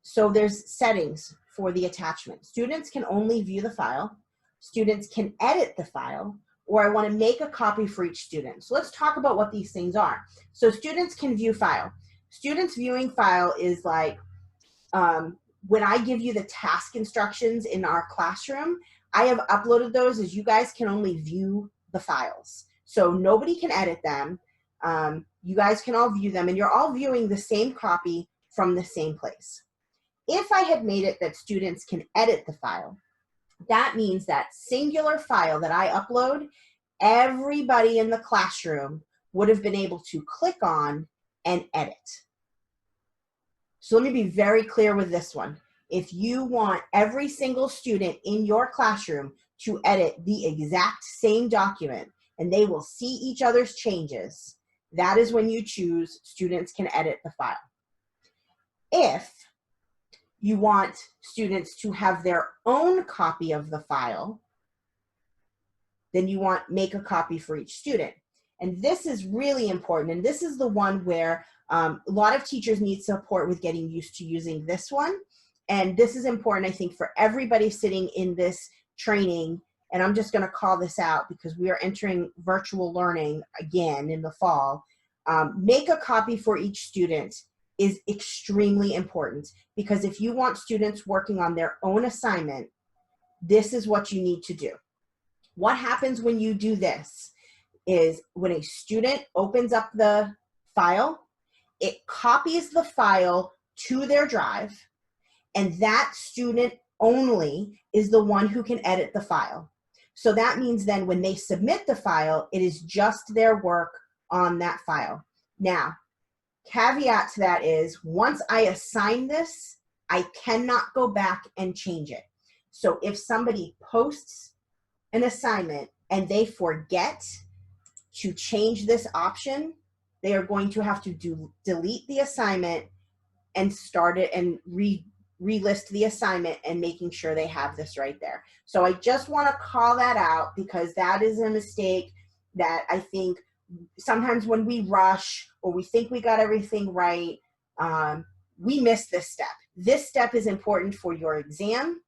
So there's settings for the attachment. Students can only view the file. Students can edit the file, or I want to make a copy for each student. So let's talk about what these things are. So students can view file. Students viewing file is like when I give you the task instructions in our classroom, I have uploaded those as you guys can only view the files. So nobody can edit them. You guys can all view them, and you're all viewing the same copy from the same place. If I had made it that students can edit the file, that means that singular file that I upload, everybody in the classroom would have been able to click on and edit. So let me be very clear with this one. If you want every single student in your classroom to edit the exact same document and they will see each other's changes, that is when you choose students can edit the file. If you want students to have their own copy of the file, then you want make a copy for each student. And this is really important. And this is the one where a lot of teachers need support with getting used to using this one. And this is important, I think, for everybody sitting in this training. And I'm just going to call this out because we are entering virtual learning again in the fall. Make a copy for each student is extremely important, because if you want students working on their own assignment, this is what you need to do. What happens when you do this is when a student opens up the file, it copies the file to their drive, and that student only is the one who can edit the file. So that means then when they submit the file, it is just their work on that file. Now, caveat to that is once I assign this, I cannot go back and change it. So if somebody posts an assignment and they forget to change this option, they are going to have to delete the assignment and start it and relist the assignment and making sure they have this right there. So I just want to call that out because that is a mistake that I think sometimes when we rush or we think we got everything right, we miss this step. This step is important for your exam,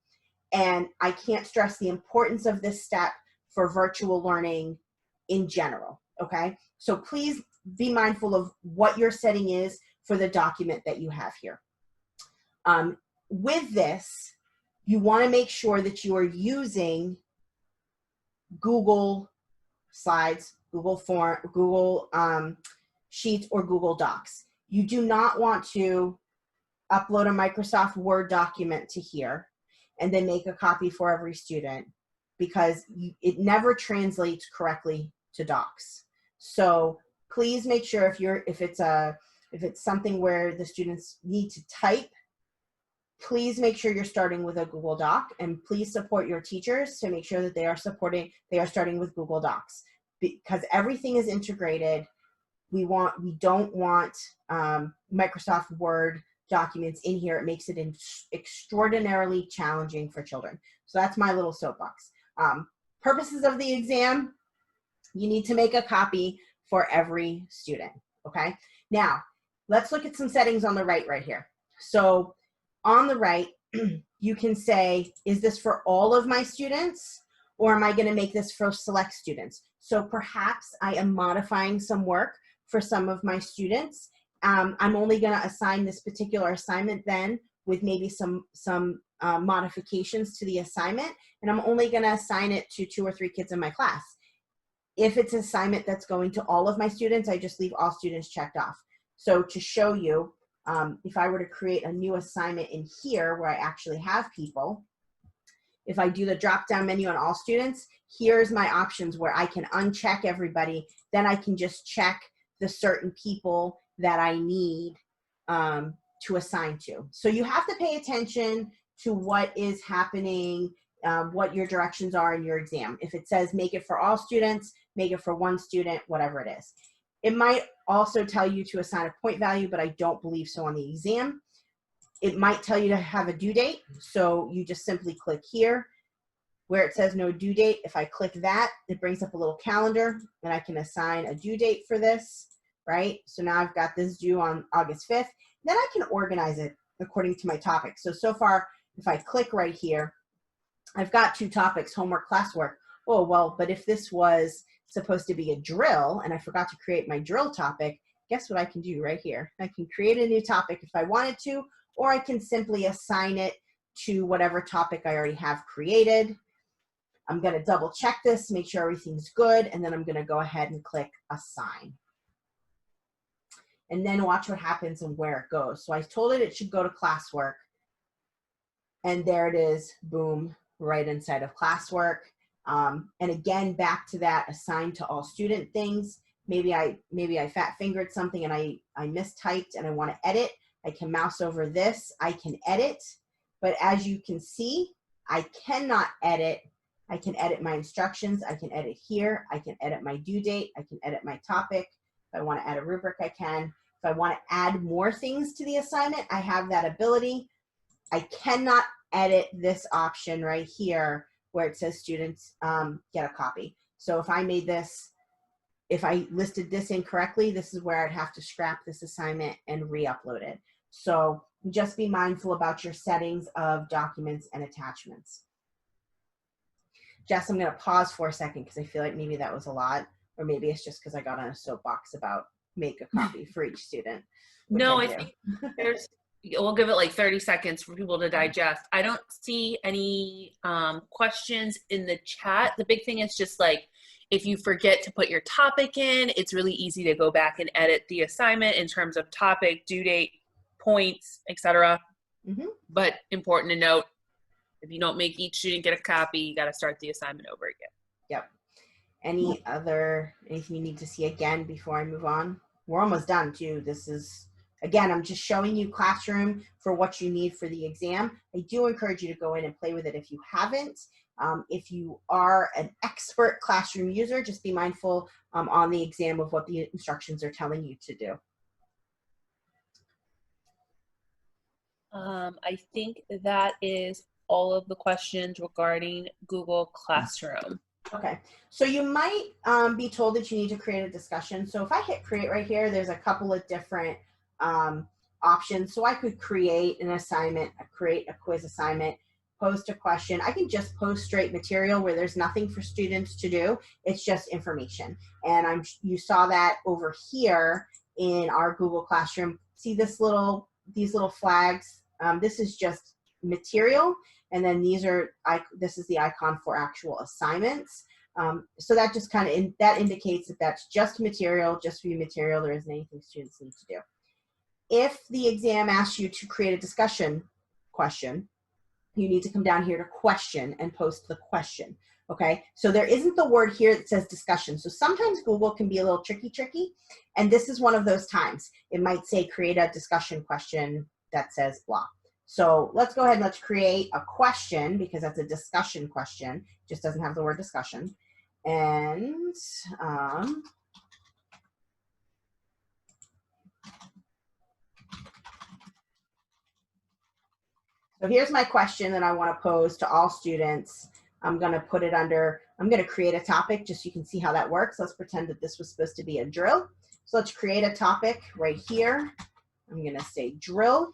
and I can't stress the importance of this step for virtual learning in general, okay? So please be mindful of what your setting is for the document that you have here. With this, you want to make sure that you are using Google Slides, Google Sheets, or Google Docs. You do not want to upload a Microsoft Word document to here and then make a copy for every student because it never translates correctly to Docs. So please make sure if it's something where the students need to type, please make sure you're starting with a Google Doc, and please support your teachers to make sure that they are starting with Google Docs because everything is integrated. We don't want Microsoft Word documents in here. It makes it extraordinarily challenging for children. So that's my little soapbox. Purposes of the exam, you need to make a copy for every student, okay? Now, let's look at some settings on the right here. So on the right, you can say, is this for all of my students or am I going to make this for select students? So perhaps I am modifying some work for some of my students. I'm only going to assign this particular assignment then with maybe some modifications to the assignment, and I'm only going to assign it to 2 or 3 kids in my class. If it's an assignment that's going to all of my students, I just leave all students checked off. So to show you, if I were to create a new assignment in here where I actually have people, if I do the drop-down menu on all students, here's my options where I can uncheck everybody. Then I can just check the certain people that I need to assign to. So you have to pay attention to what is happening, what your directions are in your exam. If it says make it for all students, make it for 1 student, whatever it is. It might also tell you to assign a point value, but I don't believe so on the exam. It might tell you to have a due date. So you just simply click here where it says no due date. If I click that, it brings up a little calendar and I can assign a due date for this, right? So now I've got this due on August 5th. Then I can organize it according to my topic. So far, if I click right here, I've got 2 topics, homework, classwork. Oh, well, but if this was supposed to be a drill and I forgot to create my drill topic, guess what I can do right here? I can create a new topic if I wanted to, or I can simply assign it to whatever topic I already have created. I'm going to double check this, make sure everything's good, and then I'm going to go ahead and click assign. And then watch what happens and where it goes. So I told it should go to classwork, and there it is, boom, right inside of classwork. And again, back to that assigned to all student things. Maybe I fat fingered something and I mistyped and I want to edit. I can mouse over this. I can edit, but as you can see, I cannot edit. I can edit my instructions. I can edit here. I can edit my due date. I can edit my topic. If I want to add a rubric, I can. If I want to add more things to the assignment, I have that ability. I cannot edit this option right here where it says students get a copy. So if I made this, if I listed this incorrectly, this is where I'd have to scrap this assignment and re-upload it. So just be mindful about your settings of documents and attachments. Jess, I'm gonna pause for a second because I feel like maybe that was a lot, or maybe it's just because I got on a soapbox about make a copy for each student. No, I think we'll give it like 30 seconds for people to digest. I don't see any questions in the chat. The big thing is just like, If you forget to put your topic in, it's really easy to go back and edit the assignment in terms of topic, due date, points, etc. But important to note, if you don't make each student get a copy, you got to start the assignment over again. Yep. Anything you need to see again before I move on? We're almost done too. This is, again, I'm just showing you Classroom for what you need for the exam. I do encourage you to go in and play with it if you haven't. If you are an expert Classroom user, just be mindful on the exam of what the instructions are telling you to do. I think that is all of the questions regarding Google Classroom. Okay, so you might be told that you need to create a discussion. So if I hit create right here, there's a couple of different options. So I could create an assignment, create a quiz assignment, post a question. I can just post straight material where there's nothing for students to do. It's just information. And you saw that over here in our Google Classroom. See these little flags? This is just material. And then this is the icon for actual assignments. So that just kind of, that indicates that that's just material, just view material. There isn't anything students need to do. If the exam asks you to create a discussion question, you need to come down here to question and post the question. Okay, so there isn't the word here that says discussion. So sometimes Google can be a little tricky, and this is one of those times. It might say create a discussion question that says blah. So let's go ahead and let's create a question, because that's a discussion question. Just doesn't have the word discussion. And so here's my question that I want to pose to all students. I'm going to put it under, I'm going to create a topic just so you can see how that works. Let's pretend that this was supposed to be a drill. So let's create a topic right here. I'm going to say drill.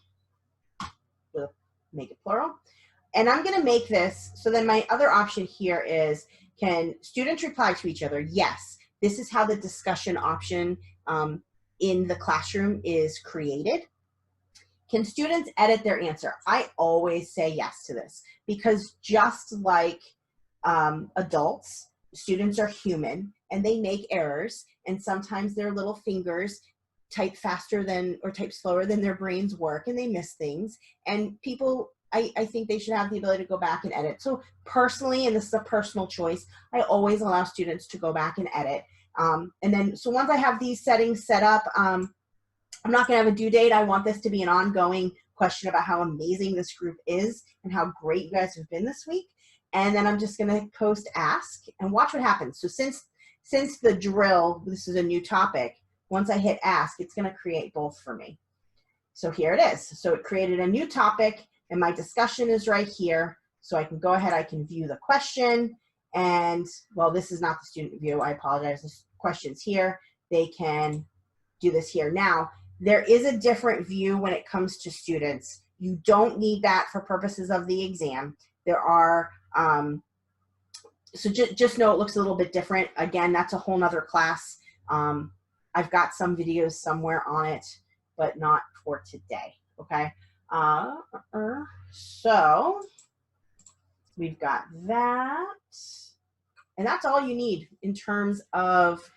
We'll make it plural. And I'm going to make this, so then my other option here is, can students reply to each other? Yes. This is how the discussion option in the classroom is created. Can students edit their answer? I always say yes to this, because just like adults, students are human and they make errors, and sometimes their little fingers type faster than, or type slower than their brains work, and they miss things. And people, I think they should have the ability to go back and edit. So personally, and this is a personal choice, I always allow students to go back and edit. And then, so once I have these settings set up, I'm not gonna have a due date. I want this to be an ongoing question about how amazing this group is and how great you guys have been this week. And then I'm just gonna post ask and watch what happens. So since the drill, this is a new topic, once I hit ask, it's gonna create both for me. So here it is. So it created a new topic, and my discussion is right here. So I can go ahead, I can view the question, and well, this is not the student view, I apologize. The question's here. They can do this here. Now, there is a different view when it comes to students. You don't need that for purposes of the exam. There are, so just know it looks a little bit different. Again, that's a whole nother class. I've got some videos somewhere on it, but not for today, okay? So we've got that, and that's all you need in terms of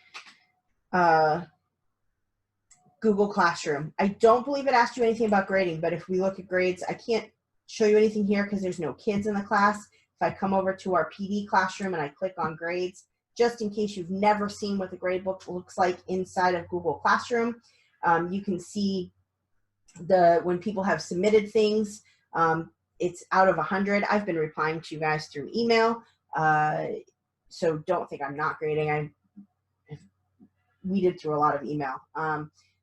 Google Classroom. I don't believe it asked you anything about grading, but if we look at grades, I can't show you anything here because there's no kids in the class. If I come over to our PD classroom and I click on grades, just in case you've never seen what the grade book looks like inside of Google Classroom, you can see when people have submitted things, it's out of 100. I've been replying to you guys through email, so don't think I'm not grading. I weeded through a lot of email.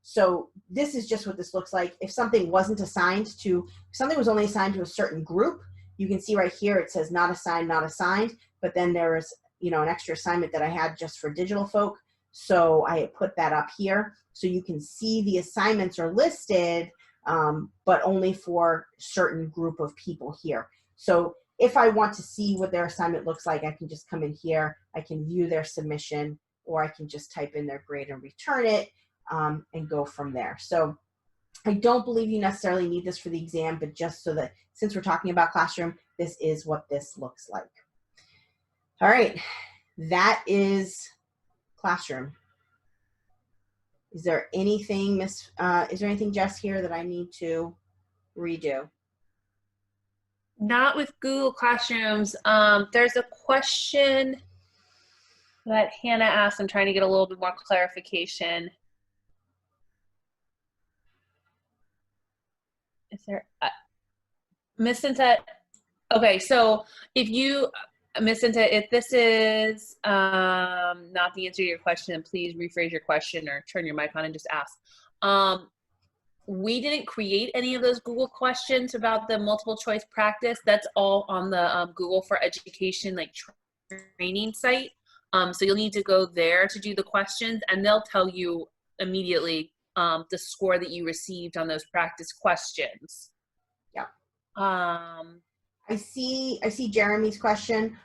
So this is just what this looks like. If something wasn't assigned to, if something was only assigned to a certain group, you can see right here it says not assigned, not assigned, but then there is, you know, an extra assignment that I had just for digital folk. So I put that up here so you can see the assignments are listed, but only for certain group of people here. So if I want to see what their assignment looks like, I can just come in here, I can view their submission, or I can just type in their grade and return it, and go from there. So I don't believe you necessarily need this for the exam, but just so that, since we're talking about Classroom, this is what this looks like. All right, that is Classroom. Is there anything, is there anything, Jess, here that I need to redo? Not with Google Classrooms. There's a question that Hannah asked. I'm trying to get a little bit more clarification. Is there, Miss Cinta? Okay, so if you, Miss Cinta, if this is not the answer to your question, please rephrase your question or turn your mic on and just ask. We didn't create any of those Google questions about the multiple choice practice. That's all on the Google for Education like training site. So you'll need to go there to do the questions, and they'll tell you immediately the score that you received on those practice questions. Yeah. I see Jeremy's question.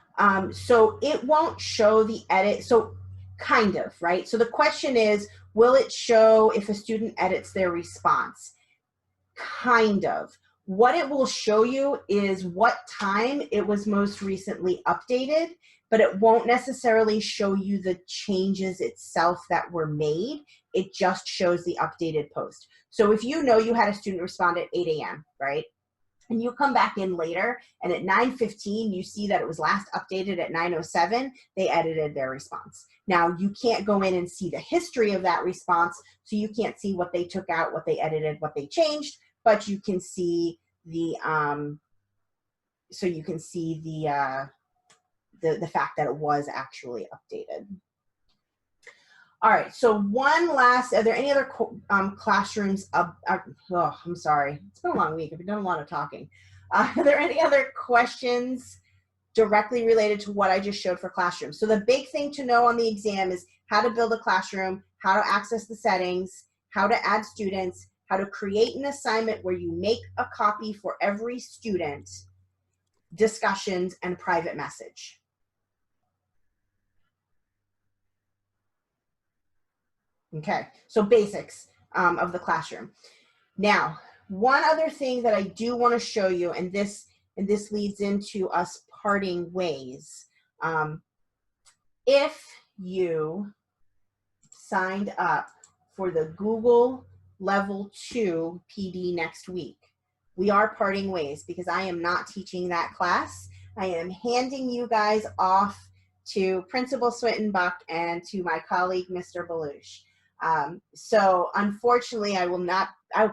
So it won't show the edit. So kind of, right? So the question is, will it show if a student edits their response? Kind of. What it will show you is what time it was most recently updated, but it won't necessarily show you the changes itself that were made. It just shows the updated post. So if you know you had a student respond at 8 a.m., right? And you come back in later and at 9:15 you see that it was last updated at 9:07, they edited their response. Now you can't go in and see the history of that response, so you can't see what they took out, what they edited, what they changed, but you can see the the fact that it was actually updated. All right, so one last, are there any other classrooms? Oh, I'm sorry. It's been a long week. I've done a lot of talking. Are there any other questions directly related to what I just showed for Classroom? So the big thing to know on the exam is how to build a classroom, how to access the settings, how to add students, how to create an assignment where you make a copy for every student, discussions, and private message. Okay, so basics of the classroom. Now, one other thing that I do want to show you, and this leads into us parting ways. If you signed up for the Google Level 2 PD next week, we are parting ways because I am not teaching that class. I am handing you guys off to Principal Swittenbuck and to my colleague, Mr. Belush. So unfortunately, I will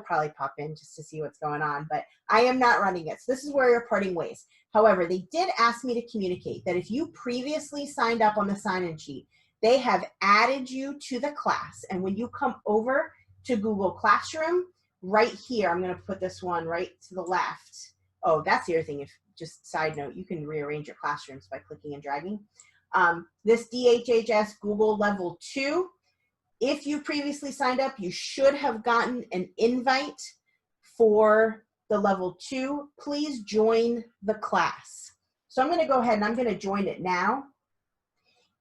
probably pop in just to see what's going on, but I am not running it. So this is where you're parting ways. However, they did ask me to communicate that if you previously signed up on the sign-in sheet, they have added you to the class. And when you come over to Google Classroom, right here, I'm going to put this one right to the left. Oh, that's the other thing. If just side note, you can rearrange your classrooms by clicking and dragging. This DHHS Google Level 2, if you previously signed up, you should have gotten an invite for the Level 2. Please join the class. So I'm going to go ahead and I'm going to join it now.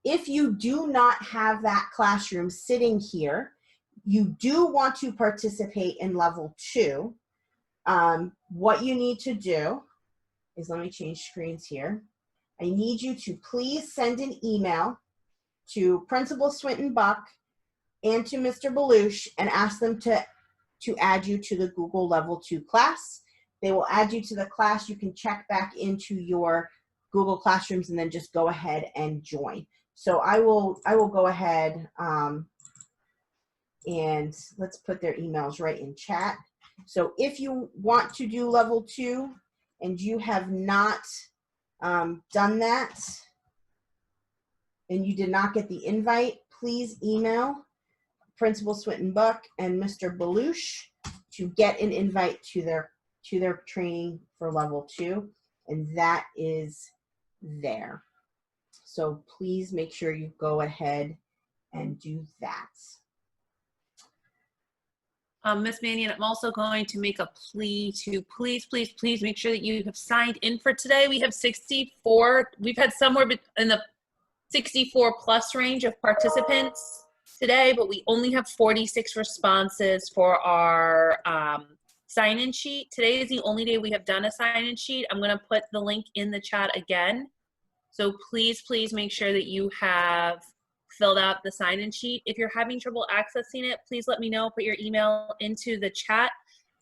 If you do not have that classroom sitting here, you do want to participate in Level 2. What you need to do is, let me change screens here. I need you to please send an email to Principal Swinton-Buck and to Mr. Belush and ask them to add you to the Google Level 2 class. They will add you to the class. You can check back into your Google Classrooms and then just go ahead and join. So I will go ahead and let's put their emails right in chat. So if you want to do Level 2 and you have not done that and you did not get the invite, please email Principal Swinton-Buck and Mr. Belush to get an invite to their training for Level 2, and that is there. So please make sure you go ahead and do that. Ms. Mannion, I'm also going to make a plea to please make sure that you have signed in for today. We have 64. We've had somewhere in the 64 plus range of participants today, but we only have 46 responses for our sign-in sheet. Today is the only day we have done a sign-in sheet. I'm going to put the link in the chat again. So please, please make sure that you have filled out the sign-in sheet. If you're having trouble accessing it, please let me know. Put your email into the chat,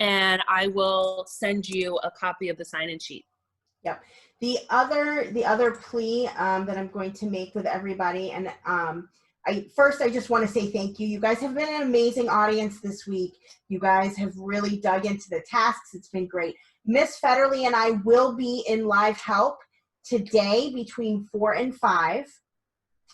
and I will send you a copy of the sign-in sheet. Yep. The other plea that I'm going to make with everybody, and I just want to say thank you. You guys have been an amazing audience this week. You guys have really dug into the tasks. It's been great. Miss Federly and I will be in live help today between 4 and 5.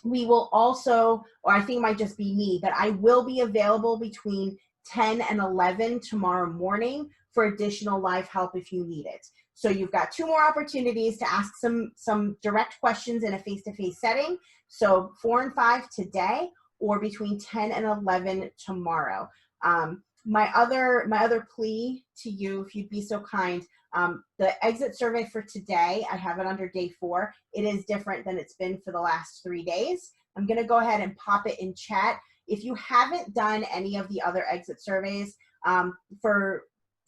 We will also, or I think it might just be me, but I will be available between 10 and 11 tomorrow morning for additional live help if you need it. So you've got 2 more opportunities to ask some direct questions in a face-to-face setting. So 4 and 5 today, or between 10 and 11 tomorrow. My other plea to you, if you'd be so kind, the exit survey for today, I have it under day 4. It is different than it's been for the last 3 days. I'm going to go ahead and pop it in chat. If you haven't done any of the other exit surveys,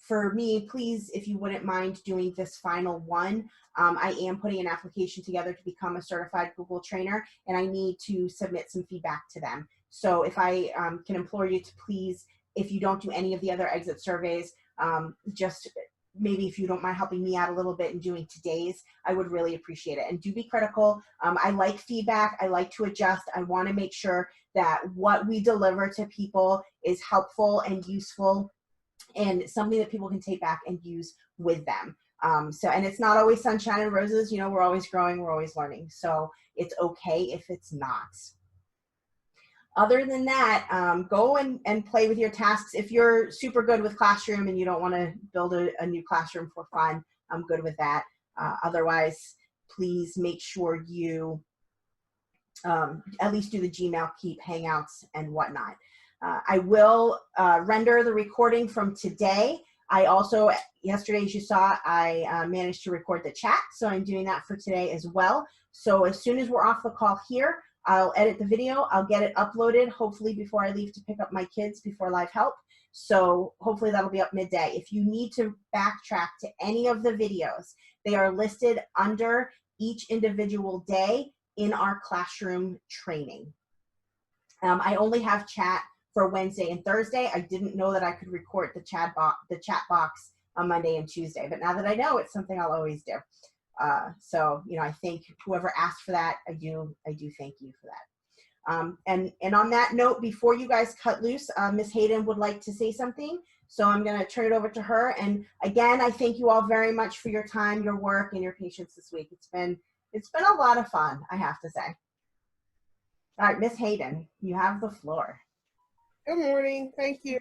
for me, please, if you wouldn't mind doing this final one. I am putting an application together to become a certified Google trainer, and I need to submit some feedback to them. So if I can implore you to please, if you don't do any of the other exit surveys, just maybe if you don't mind helping me out a little bit and doing today's, I would really appreciate it. And do be critical. I like feedback. I like to adjust. I want to make sure that what we deliver to people is helpful and useful and something that people can take back and use with them. And it's not always sunshine and roses. You know, we're always growing, we're always learning. So it's okay if it's not. Other than that, go and play with your tasks. If you're super good with Classroom and you don't want to build a new classroom for fun, I'm good with that. Otherwise, please make sure you at least do the Gmail, Keep, Hangouts, and whatnot. I will render the recording from today. I also, yesterday, as you saw, I managed to record the chat, so I'm doing that for today as well. So as soon as we're off the call here, I'll edit the video, I'll get it uploaded, hopefully before I leave to pick up my kids before live help. So hopefully that'll be up midday. If you need to backtrack to any of the videos, they are listed under each individual day in our classroom training. I only have chat for Wednesday and Thursday. I didn't know that I could record the chat box on Monday and Tuesday, but now that I know, it's something I'll always do. So, you know, I think whoever asked for that, I do thank you for that. And on that note, before you guys cut loose, Ms. Hayden would like to say something. So I'm going to turn it over to her. And again, I thank you all very much for your time, your work, and your patience this week. It's been a lot of fun, I have to say. All right, Ms. Hayden, you have the floor. Good morning. Thank you.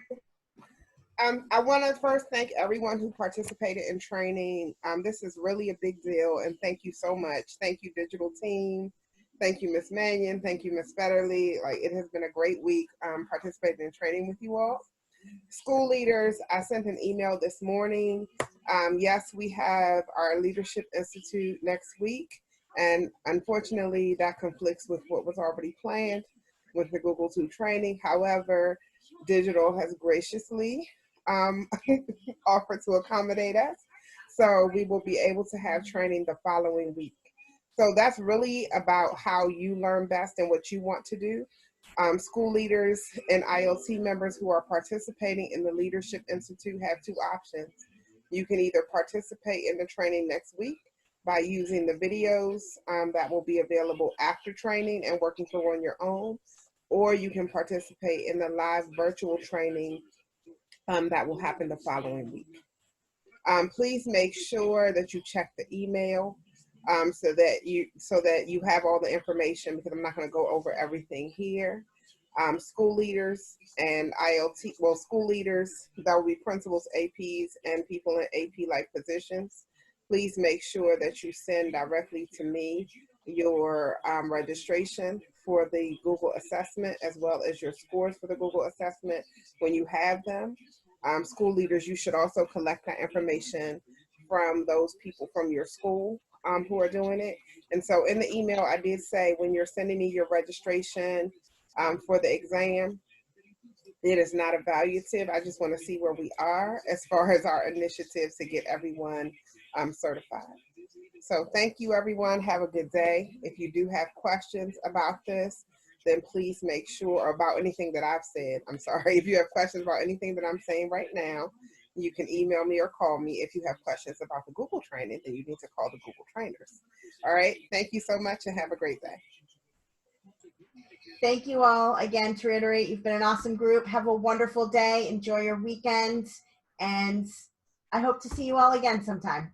I want to first thank everyone who participated in training. This is really a big deal, and thank you so much. Thank you, digital team. Thank you, Ms. Mannion. Thank you, Ms. Federly. Like, it has been a great week participating in training with you all. School leaders, I sent an email this morning. Yes, we have our Leadership Institute next week, and unfortunately, that conflicts with what was already planned with the Google 2 training. However, digital has graciously offered to accommodate us. So we will be able to have training the following week. So that's really about how you learn best and what you want to do. School leaders and ILT members who are participating in the Leadership Institute have 2 options. You can either participate in the training next week by using the videos that will be available after training and working through on your own, or you can participate in the live virtual training that will happen the following week. Please make sure that you check the email so that you have all the information, because I'm not going to go over everything here. School leaders and ILT, well, school leaders, that will be principals, APs, and people in AP-like positions. Please make sure that you send directly to me your registration for the Google assessment, as well as your scores for the Google assessment when you have them. School leaders, you should also collect that information from those people from your school who are doing it. And so in the email, I did say, when you're sending me your registration for the exam, it is not evaluative. I just want to see where we are as far as our initiatives to get everyone certified. So thank you, everyone. Have a good day. If you do have questions about this, then please make sure, or about anything that I've said. I'm sorry. If you have questions about anything that I'm saying right now, you can email me or call me. If you have questions about the Google training, then you need to call the Google trainers. All right. Thank you so much and have a great day. Thank you all again. To reiterate, you've been an awesome group. Have a wonderful day. Enjoy your weekend. And I hope to see you all again sometime.